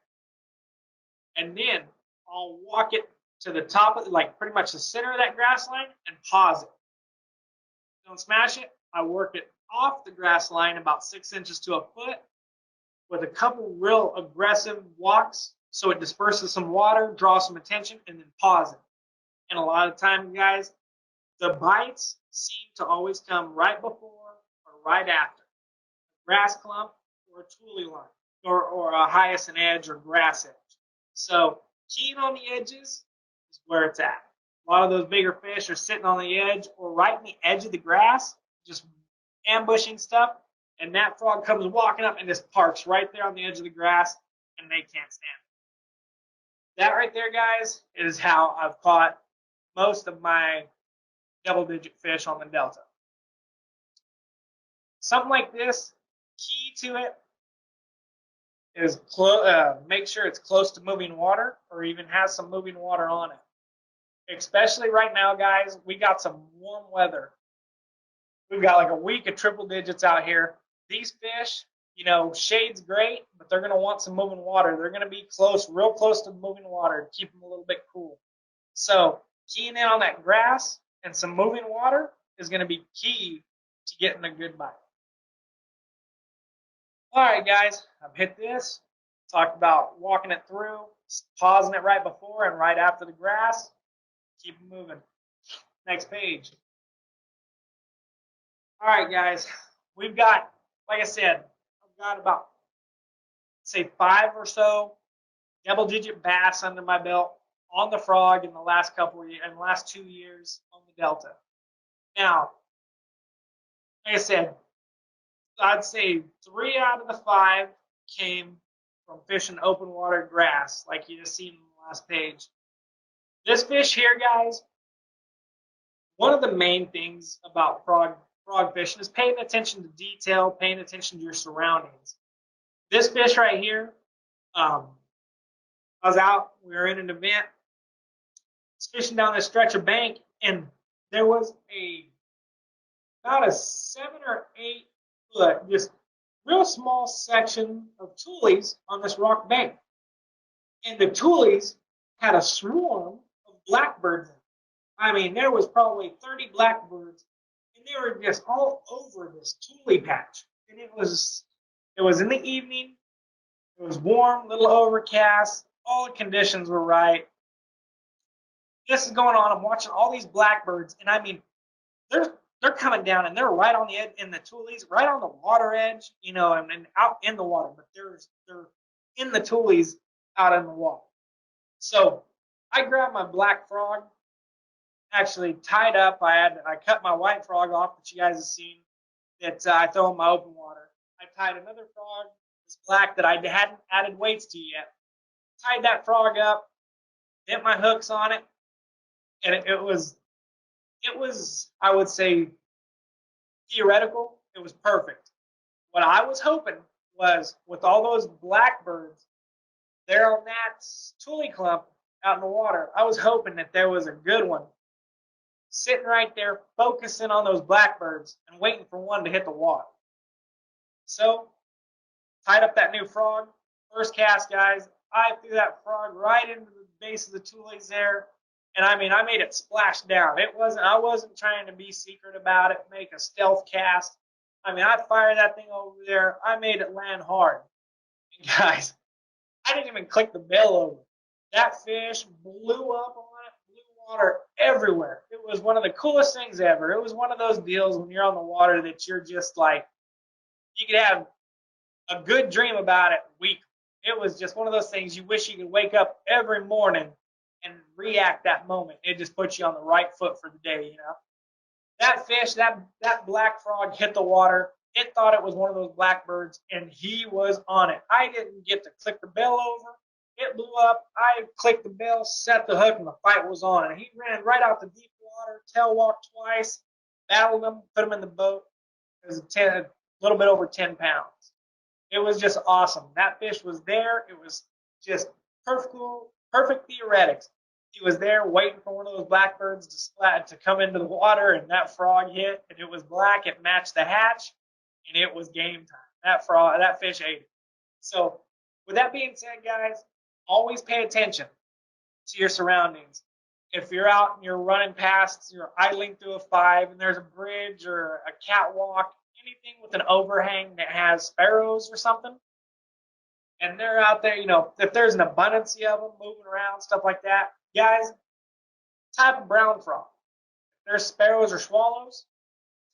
and then I'll walk it to the top of, like pretty much the center of that grass line, and pause it. Don't smash it. I work it off the grass line about 6 inches to a foot with a couple real aggressive walks so it disperses some water, draws some attention, and then pause it. And a lot of times, guys, the bites seem to always come right before or right after a grass clump or a tule line or a hyacinth edge or grass edge. So keying on the edges is where it's at. A lot of those bigger fish are sitting on the edge or right in the edge of the grass, just ambushing stuff, and that frog comes walking up and just parks right there on the edge of the grass, and they can't stand it. That right there, guys, is how I've caught most of my double-digit fish on the Delta. Something like this, key to it is make sure it's close to moving water or even has some moving water on it. especially right now, guys. We got some warm weather. We've got like a week of triple digits out here. These fish, you know, shade's great, but they're going to want some moving water. They're going to be close, real close to moving water to keep them a little bit cool. So keying in on that grass and some moving water is going to be key to getting a good bite. All right, guys, I've hit this. Talked about walking it through, pausing it right before and right after the grass. Keep it moving. Next page. All right, guys, we've got, like I said, I've got about, say, 5 or so double-digit bass under my belt on the Frog in the last couple of years, in the last 2 years on the Delta. Now, like I said, I'd say 3 out of the 5 came from fishing open water grass, like you just seen in the last page. This fish here, guys, one of the main things about frog fishing is paying attention to detail, paying attention to your surroundings. This fish right here, I was out, we were in an event, fishing down this stretch of bank, and there was about a 7 or 8 foot, just real small section of tulies on this rock bank. And the tulies had a swarm of blackbirds in it. I mean, there was probably 30 blackbirds, and they were just all over this tule patch. And it was in the evening. It was warm, little overcast. All the conditions were right. This is going on. I'm watching all these blackbirds, and I mean, they're coming down, and they're right on the edge in the tulies, right on the water edge, you know, and out in the water. But they're in the tulies out in the water. So I grabbed my black frog, actually tied up. I cut my white frog off that you guys have seen that I throw in my open water. I tied another frog, this black that I hadn't added weights to yet. Tied that frog up, hit my hooks on it, and it was, I would say, theoretical. It was perfect. What I was hoping was, with all those blackbirds there on that tule clump out in the water, I was hoping that there was a good one sitting right there focusing on those blackbirds and waiting for one to hit the water. So, tied up that new frog. First cast, guys, I threw that frog right into the base of the tulies there. And I mean, I made it splash down. I wasn't trying to be secret about it, make a stealth cast. I mean, I fired that thing over there. I made it land hard. And guys, I didn't even click the bell over. That fish blew up on it, blew water everywhere. It was one of the coolest things ever. It was one of those deals when you're on the water that you're just like, you could have a good dream about it weekly. It was just one of those things you wish you could wake up every morning and react that moment. It just puts you on the right foot for the day, you know. That fish, that black frog hit the water. It thought it was one of those blackbirds, and he was on it. I didn't get to click the bell over. It blew up. I clicked the bell, set the hook, and the fight was on. And he ran right out the deep water, tail walked twice, battled him, put him in the boat. It was a little bit over 10 pounds. It was just awesome. That fish was there. It was just perfect theoretics. He was there waiting for one of those blackbirds to come into the water, and that frog hit, and it was black. It matched the hatch, and it was game time. That fish ate it. So with that being said, guys, always pay attention to your surroundings. If you're out and you're running past, you're idling through a 5, and there's a bridge or a catwalk, anything with an overhang that has sparrows or something, and they're out there, you know, if there's an abundance of them moving around, stuff like that, guys, type of brown frog. If there's sparrows or swallows,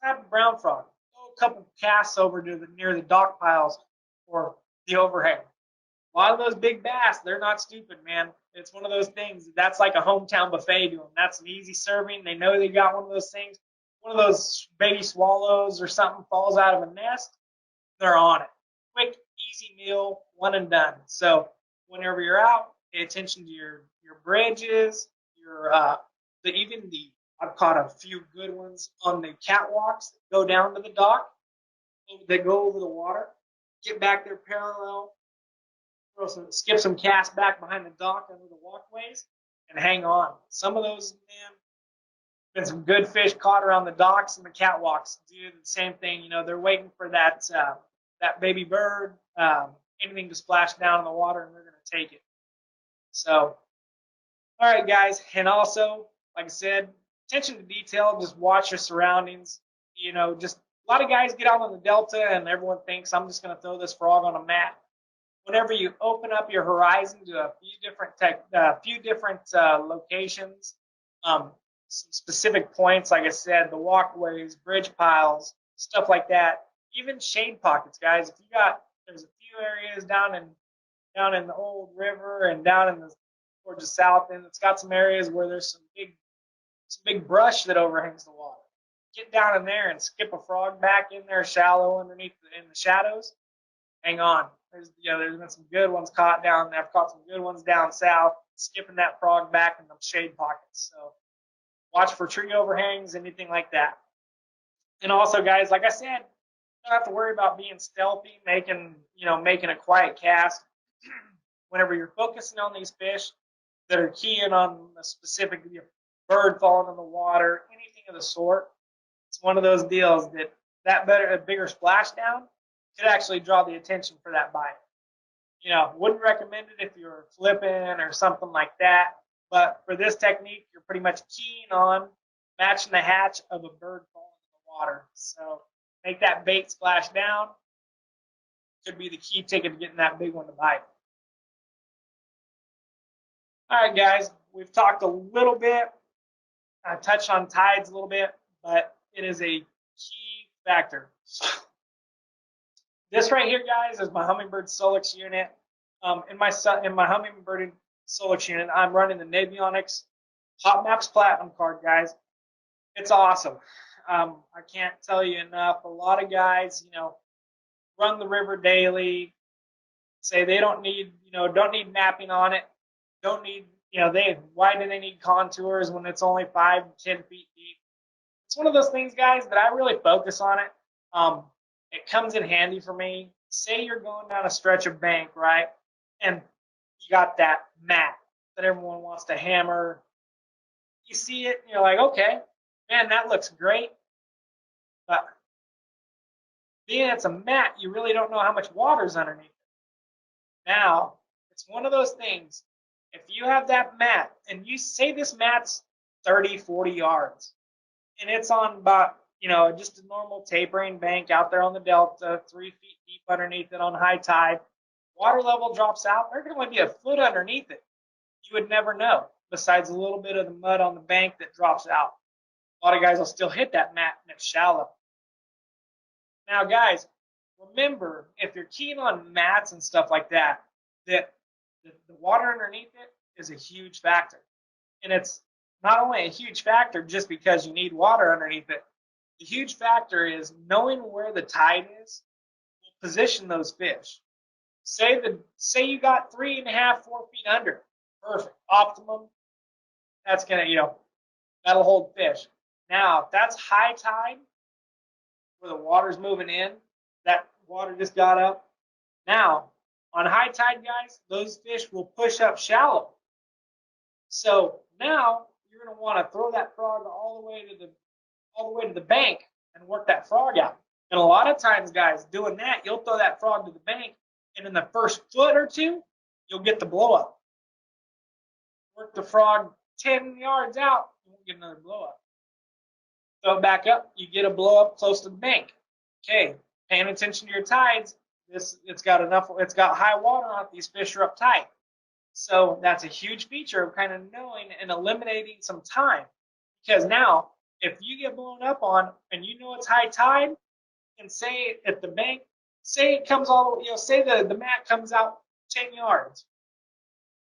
type of brown frog. Throw a couple casts over to near the dock piles or the overhang. A lot of those big bass, they're not stupid, man. It's one of those things. That's like a hometown buffet to them. That's an easy serving. They know they got one of those things. One of those baby swallows or something falls out of a nest, they're on it. Quick, easy meal, one and done. So whenever you're out, pay attention to your bridges, I've caught a few good ones on the catwalks that go down to the dock, that go over the water, get back there parallel, skip some casts back behind the dock under the walkways, and hang on. Some of those, man, been some good fish caught around the docks and the catwalks. Do the same thing. You know, they're waiting for that that baby bird, anything to splash down in the water, and they're going to take it. So, all right, guys, and also, like I said, attention to detail. Just watch your surroundings. You know, just a lot of guys get out on the Delta, and everyone thinks I'm just going to throw this frog on a mat. Whenever you open up your horizon to a few different locations, some specific points, like I said, the walkways, bridge piles, stuff like that, even shade pockets, guys. If you got, there's a few areas down in the old river and down in the towards the south end, it's got some areas where there's some big brush that overhangs the water. Get down in there and skip a frog back in there shallow underneath in the shadows. Hang on. There's been some good ones caught down there. I've caught some good ones down south, skipping that frog back in the shade pockets. So watch for tree overhangs, anything like that. And also, guys, like I said, you don't have to worry about being stealthy, making a quiet cast. Whenever you're focusing on these fish that are keying on a specific bird falling in the water, anything of the sort, it's one of those deals that a bigger splashdown could actually draw the attention for that bite. You know, wouldn't recommend it if you're flipping or something like that. But for this technique, you're pretty much keying on matching the hatch of a bird falling in the water. So make that bait splash down. Could be the key ticket to getting that big one to bite. All right, guys, we've talked a little bit. I touched on tides a little bit, but it is a key factor. This right here, guys, is my Humminbird Solix unit. In my Humminbird Solix unit, I'm running the Navionics Hot Maps Platinum card, guys. It's awesome. I can't tell you enough. A lot of guys, run the river daily, say they don't need mapping on it, don't need, why do they need contours when it's only 5 to 10 feet deep? It's one of those things, guys, that I really focus on it. It comes in handy for me. Say you're going down a stretch of bank, right? And you got that mat that everyone wants to hammer. You see it, and you're like, okay, man, that looks great. But being it's a mat, you really don't know how much water's underneath it. Now, it's one of those things. If you have that mat, and you say this mat's 30, 40 yards, and it's on about, just a normal tapering bank out there on the Delta, 3 feet deep underneath it on high tide, water level drops out, there can only be a foot underneath it. You would never know, besides a little bit of the mud on the bank that drops out. A lot of guys will still hit that mat and it's shallow. Now, guys, remember, if you're keen on mats and stuff like that, that the water underneath it is a huge factor. And it's not only a huge factor just because you need water underneath it. The huge factor is knowing where the tide is will position those fish. Say you got 3.5, 4 feet under. Perfect. Optimum. That's going to, that'll hold fish. Now, if that's high tide, where the water's moving in, that water just got up. Now, on high tide, guys, those fish will push up shallow. So now you're going to want to throw that frog all the way to the bank and work that frog out. And a lot of times, guys, doing that, you'll throw that frog to the bank, and in the first foot or two, you'll get the blow up. Work the frog 10 yards out, you won't get another blow up. Throw it back up, you get a blow up close to the bank. Okay, paying attention to your tides. It's got high water on it. These fish are up tight. So that's a huge feature of kind of knowing and eliminating some time. Because now, if you get blown up on and you know it's high tide, and say at the bank, say it comes all the way, say the mat comes out 10 yards.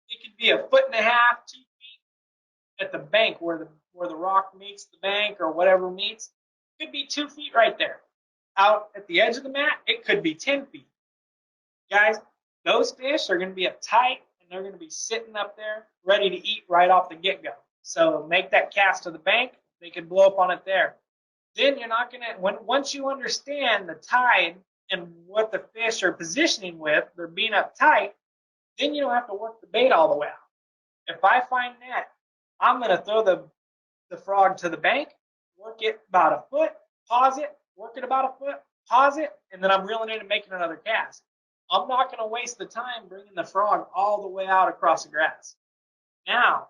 It could be 1.5 feet, 2 feet at the bank where the rock meets the bank or whatever meets. It could be 2 feet right there. Out at the edge of the mat, it could be 10 feet. Guys, those fish are going to be up tight, and they're going to be sitting up there ready to eat right off the get-go. So make that cast to the bank. They can blow up on it there. Then you're not going to, once you understand the tide and what the fish are positioning with, they're being up tight, then you don't have to work the bait all the way out. If I find that, I'm going to throw the frog to the bank, work it about a foot, pause it, work it about a foot, pause it, and then I'm reeling in and making another cast. I'm not going to waste the time bringing the frog all the way out across the grass. Now,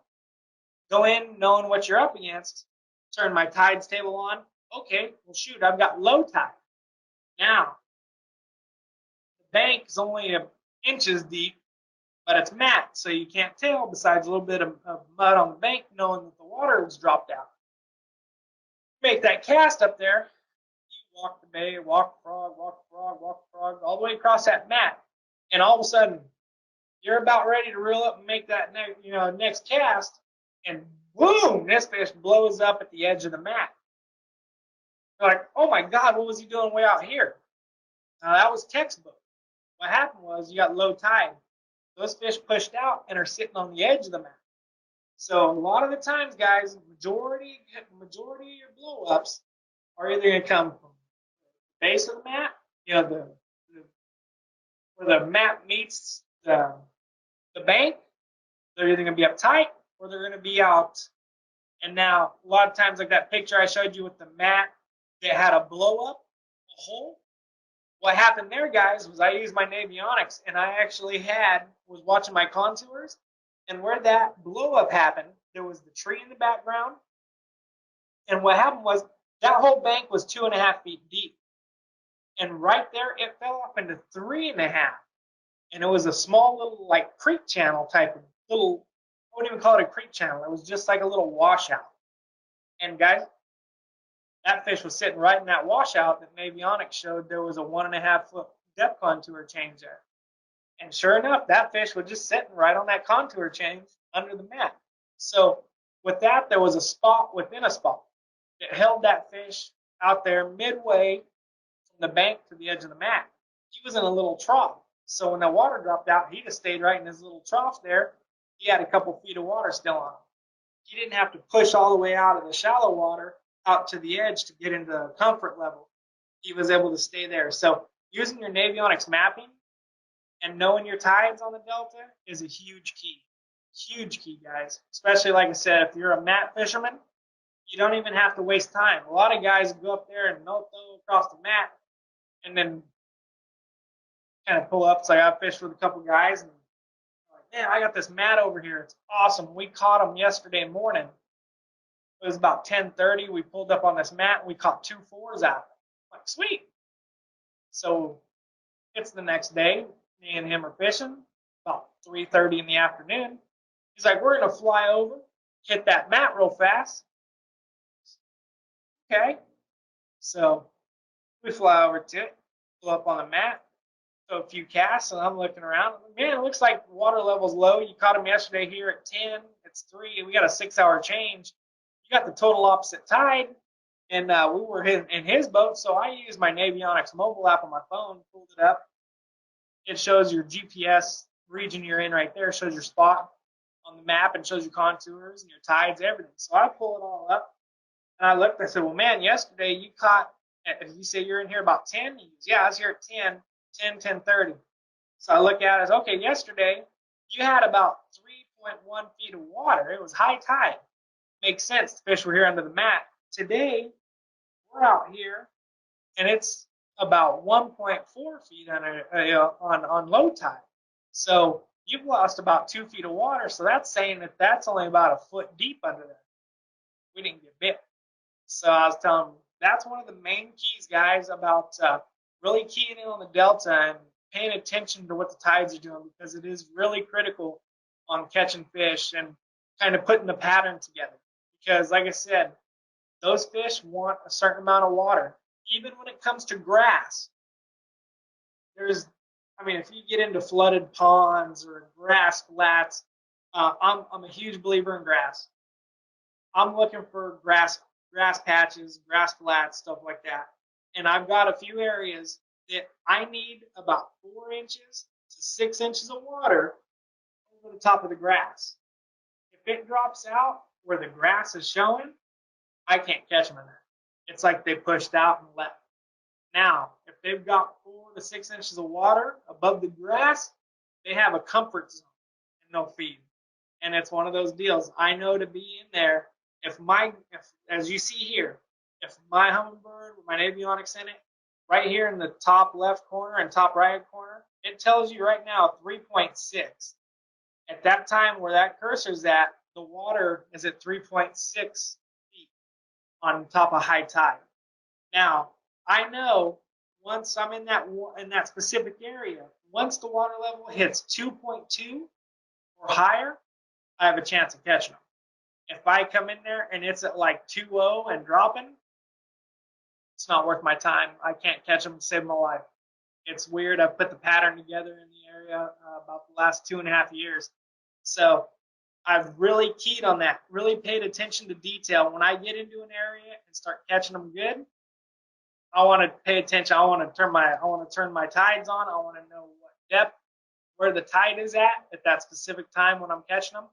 go in knowing what you're up against, turn my tides table on. Okay, well, shoot, I've got low tide. Now, the bank is only inches deep, but it's matte, so you can't tell besides a little bit of mud on the bank, knowing that the water was dropped out. Make that cast up there. You walk the bay, walk the frog, walk the frog, walk the frog, all the way across that mat, and all of a sudden, you're about ready to reel up and make that next cast, and boom, this fish blows up at the edge of the mat. You're like, oh my God, what was he doing way out here? Now that was textbook. What happened was you got low tide. Those fish pushed out and are sitting on the edge of the mat. So a lot of the times, guys, majority of your blow-ups are either going to come from the base of the mat, where the mat meets the bank. They're either going to be up tight or they're going to be out. And now, a lot of times, like that picture I showed you with the mat that had a blow-up, a hole. What happened there, guys, was I used my Navionics, and I actually was watching my contours, and where that blow-up happened, there was the tree in the background, and what happened was that whole bank was 2.5 feet deep, and right there, it fell off into 3.5, and it was a small little, like, creek channel type of little, I wouldn't even call it a creek channel, it was just like a little washout, and guys, that fish was sitting right in that washout that Navionics showed there was a 1.5 foot depth contour change there. And sure enough, that fish was just sitting right on that contour change under the mat. So with that, there was a spot within a spot that held that fish out there midway from the bank to the edge of the mat. He was in a little trough. So when the water dropped out, he just stayed right in his little trough there. He had a couple feet of water still on him. He didn't have to push all the way out of the shallow water out to the edge to get into comfort level. He was able to stay there. So using your Navionics mapping and knowing your tides on the Delta is a huge key. Huge key, guys. Especially, like I said, if you're a mat fisherman, you don't even have to waste time. A lot of guys go up there and they'll throw across the mat and then kind of pull up. So I fished with a couple guys and I'm like, man, I got this mat over here. It's awesome. We caught them yesterday morning. It was about 10:30. We pulled up on this mat and we caught 2 4s out of it. I'm like, sweet. So it's the next day. Me and him are fishing about 3:30 in the afternoon. He's like, we're going to fly over, hit that mat real fast. Okay. So we fly over to it, pull up on the mat, throw a few casts, and I'm looking around. Man, it looks like the water level's low. You caught him yesterday here at 10. It's 3. We got a 6-hour change. You got the total opposite tide, and we were in his boat, so I used my Navionics mobile app on my phone, pulled it up. It shows your GPS region you're in right there, shows your spot on the map, and shows your contours and your tides, everything. So I pull it all up, and I looked, I said, well, man, yesterday you caught, you say you're in here about 10? He goes, yeah, I was here at 10:30. So I look at it as, okay, yesterday you had about 3.1 feet of water. It was high tide. Makes sense. The fish were here under the mat. Today, we're out here, and it's about 1.4 feet on low tide. So you've lost about 2 feet of water. So that's saying that that's only about a foot deep under there. We didn't get bit. So I was telling them that's one of the main keys, guys, about really keying in on the Delta and paying attention to what the tides are doing, because it is really critical on catching fish and kind of putting the pattern together. Because, like I said, those fish want a certain amount of water. Even when it comes to grass, if you get into flooded ponds or grass flats, I'm a huge believer in grass. I'm looking for grass patches, grass flats, stuff like that. And I've got a few areas that I need about 4 inches to 6 inches of water over the top of the grass. If it drops out where the grass is showing, I can't catch them in there. It's like they pushed out and left. Now, if they've got 4 to 6 inches of water above the grass, they have a comfort zone and they'll feed. And it's one of those deals. I know to be in there, if as you see here, if my hummingbird with my avionics in it, right here in the top left corner and top right corner, it tells you right now 3.6. At that time where that cursor's at, the water is at 3.6 feet on top of high tide. Now, I know once I'm in that specific area, once the water level hits 2.2 or higher, I have a chance of catching them. If I come in there and it's at like 2.0 and dropping, it's not worth my time. I can't catch them to save my life. It's weird. I've put the pattern together in the area about the last 2.5 years. So I've really keyed on that, really paid attention to detail. When I get into an area and start catching them good, I want to pay attention. I want to turn my tides on. I want to know what depth, where the tide is at that specific time when I'm catching them.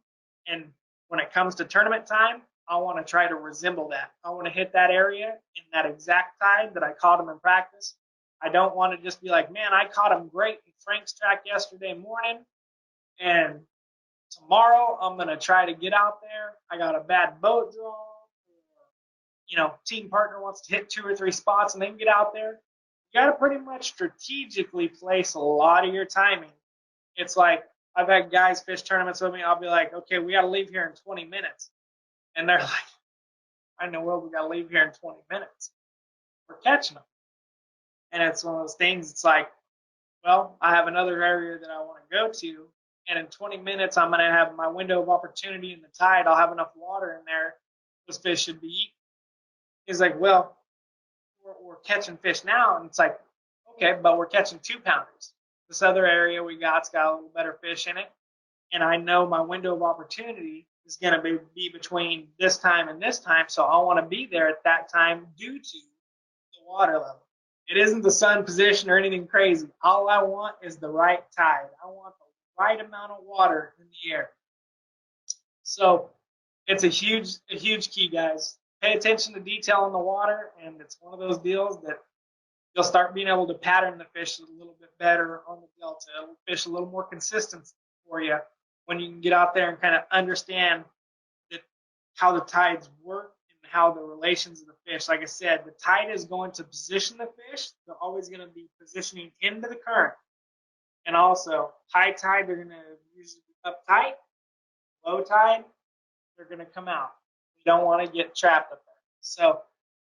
And when it comes to tournament time, I want to try to resemble that. I want to hit that area in that exact tide that I caught them in practice. I don't want to just be like, man, I caught them great in Frank's track yesterday morning, and tomorrow I'm going to try to get out there. I got a bad boat draw. Team partner wants to hit 2 or 3 spots and then get out there. You got to pretty much strategically place a lot of your timing. It's like I've had guys fish tournaments with me. I'll be like, okay, we got to leave here in 20 minutes. And they're like, I know, well, we got to leave here in 20 minutes. We're catching them. And it's one of those things, it's like, well, I have another area that I want to go to. And in 20 minutes, I'm going to have my window of opportunity in the tide. I'll have enough water in there. Those fish should be eaten. He's like, well, we're catching fish now. And it's like, okay, but we're catching 2-pounders. This other area we got's got a little better fish in it. And I know my window of opportunity is going to be between this time and this time. So I want to be there at that time due to the water level. It isn't the sun position or anything crazy. All I want is the right tide. I want the right amount of water in the air. So it's a huge key, guys. Pay attention to detail in the water, and it's one of those deals that you'll start being able to pattern the fish a little bit better on the Delta. It'll fish a little more consistent for you when you can get out there and kind of understand how the tides work and how the relations of the fish. Like I said, the tide is going to position the fish. They're always going to be positioning into the current. And also, high tide, they're going to usually be uptight. Low tide, they're going to come out. You don't want to get trapped up there. So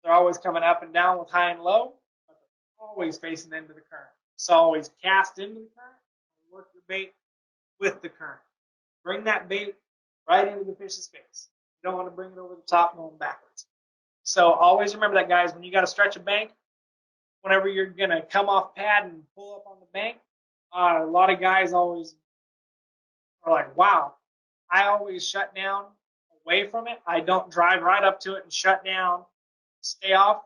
they're always coming up and down with high and low, but they're always facing into the current. So always cast into the current and work your bait with the current. Bring that bait right into the fish's face. You don't want to bring it over the top going backwards. So always remember that, guys, when you got to stretch a bank, whenever you're going to come off pad and pull up on the bank, a lot of guys always are like, wow, I always shut down away from it. I don't drive right up to it and shut down. Stay off,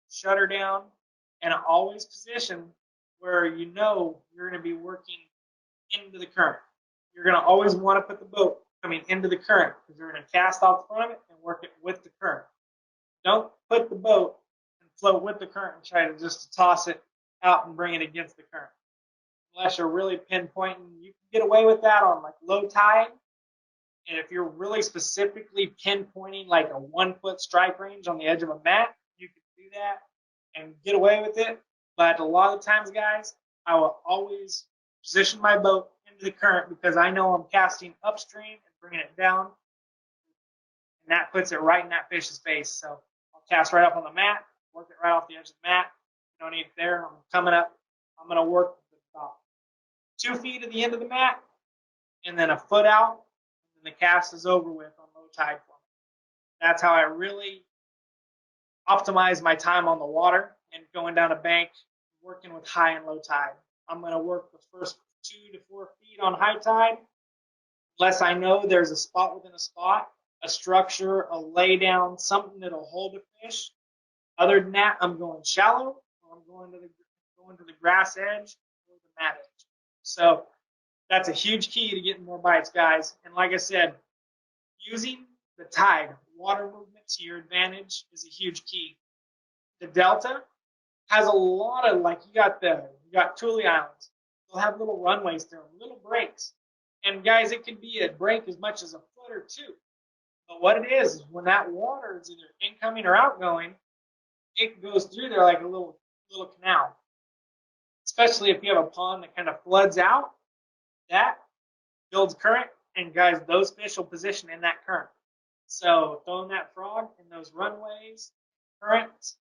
shut her down, and always position where you know you're going to be working into the current. You're going to always want to put the boat coming into the current because you're going to cast off the front of it and work it with the current. Don't put the boat and float with the current and try to just toss it out and bring it against the current. Unless you're really pinpointing, you can get away with that on like low tide. And if you're really specifically pinpointing like a 1-foot strike range on the edge of a mat, you can do that and get away with it. But a lot of times, guys, I will always position my boat into the current because I know I'm casting upstream and bringing it down. And that puts it right in that fish's face. So I'll cast right up on the mat, work it right off the edge of the mat. You don't need it there. I'm coming up. I'm going to work about 2 feet at the end of the mat and then a foot out. And the cast is over with on low tide for me. That's how I really optimize my time on the water and going down a bank, working with high and low tide. I'm going to work the first 2 to 4 feet on high tide, unless I know there's a spot within a spot, a structure, a lay down, something that'll hold a fish. Other than that, I'm going shallow, or I'm going to the grass edge or the mat edge. So that's a huge key to getting more bites, guys. And like I said, using the tide, water movement to your advantage is a huge key. The Delta has a lot of, like, you got Tule Islands. They'll have little runways through them, little breaks. And guys, it could be a break as much as a foot or two. But what it is when that water is either incoming or outgoing, it goes through there like a little canal. Especially if you have a pond that kind of floods out, that builds current, and guys, those fish will position in that current. So throwing that frog in those runways, currents,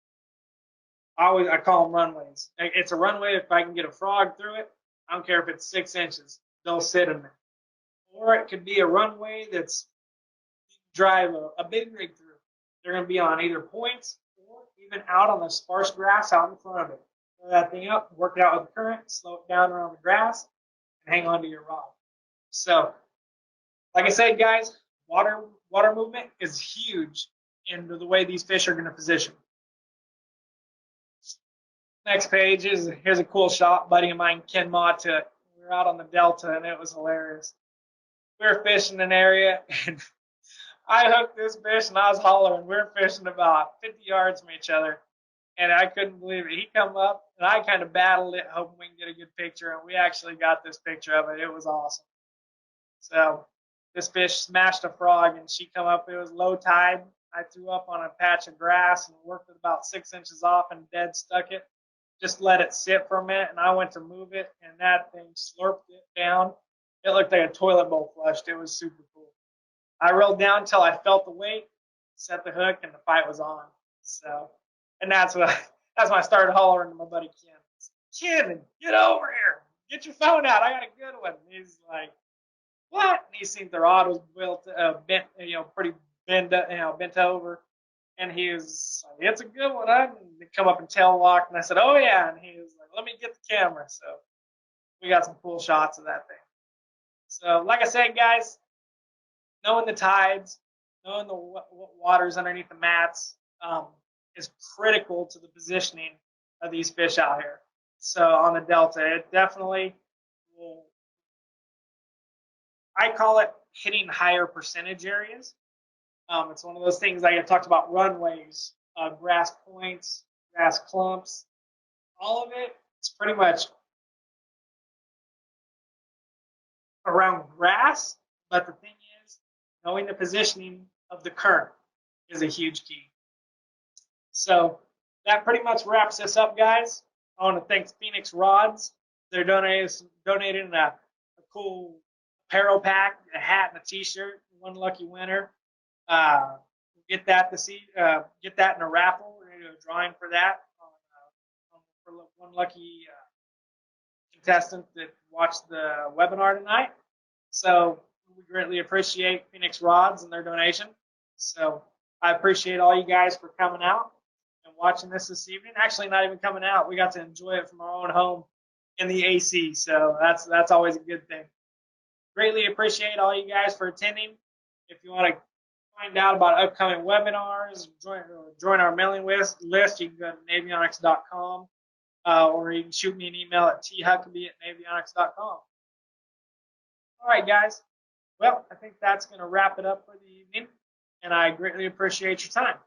I call them runways. It's a runway. If I can get a frog through it, I don't care if it's 6 inches, they'll sit in there. Or it could be a runway that's drive a big rig through. They're going to be on either points or even out on the sparse grass out in front of it. Throw that thing up, work it out with the current, slow it down around the grass, and hang on to your rod. So, like I said, guys, water movement is huge in the way these fish are going to position. Next page is here's a cool shot. Buddy of mine, Ken Ma, took. We were out on the Delta, and it was hilarious. We were fishing an area, and I hooked this fish, and I was hollering. We were fishing about 50 yards from each other, and I couldn't believe it. He come up, and I kind of battled it, hoping we can get a good picture, and we actually got this picture of it. It was awesome. So this fish smashed a frog, and she come up. It was low tide. I threw up on a patch of grass and worked it about 6 inches off and dead stuck it. Just let it sit for a minute, and I went to move it, and that thing slurped it down. It looked like a toilet bowl flushed. It was super cool. I reeled down until I felt the weight, set the hook, and the fight was on. So, and that's when I started hollering to my buddy Ken. Ken, get over here. Get your phone out. I got a good one. And he's like, what? And he seen the rod was bent, pretty bent over. And he was like, it's a good one. I come up and tail lock, and I said, oh yeah. And he was like, let me get the camera. So we got some cool shots of that thing. So like I said, guys, knowing the tides, knowing what water's underneath the mats is critical to the positioning of these fish out here. So on the Delta, it definitely will, I call it hitting higher percentage areas. It's one of those things like I talked about, runways, grass points, grass clumps, all of it. It's pretty much around grass, but the thing is, knowing the positioning of the current is a huge key. So that pretty much wraps this up, guys. I want to thank Phoenix Rods. They're donating a cool apparel pack, a hat, and a T-shirt. One lucky winner. Get that get that in a raffle. We're going to do a drawing for that for one lucky contestant that watched the webinar tonight. So we greatly appreciate Phoenix Rods and their donation. So I appreciate all you guys for coming out and watching this evening. Actually, not even coming out. We got to enjoy it from our own home in the AC. So that's always a good thing. Greatly appreciate all you guys for attending. If you want to find out about upcoming webinars, join our mailing list, you can go to navionics.com or you can shoot me an email at thuckaby@navionics.com. All right, guys. Well, I think that's going to wrap it up for the evening, and I greatly appreciate your time.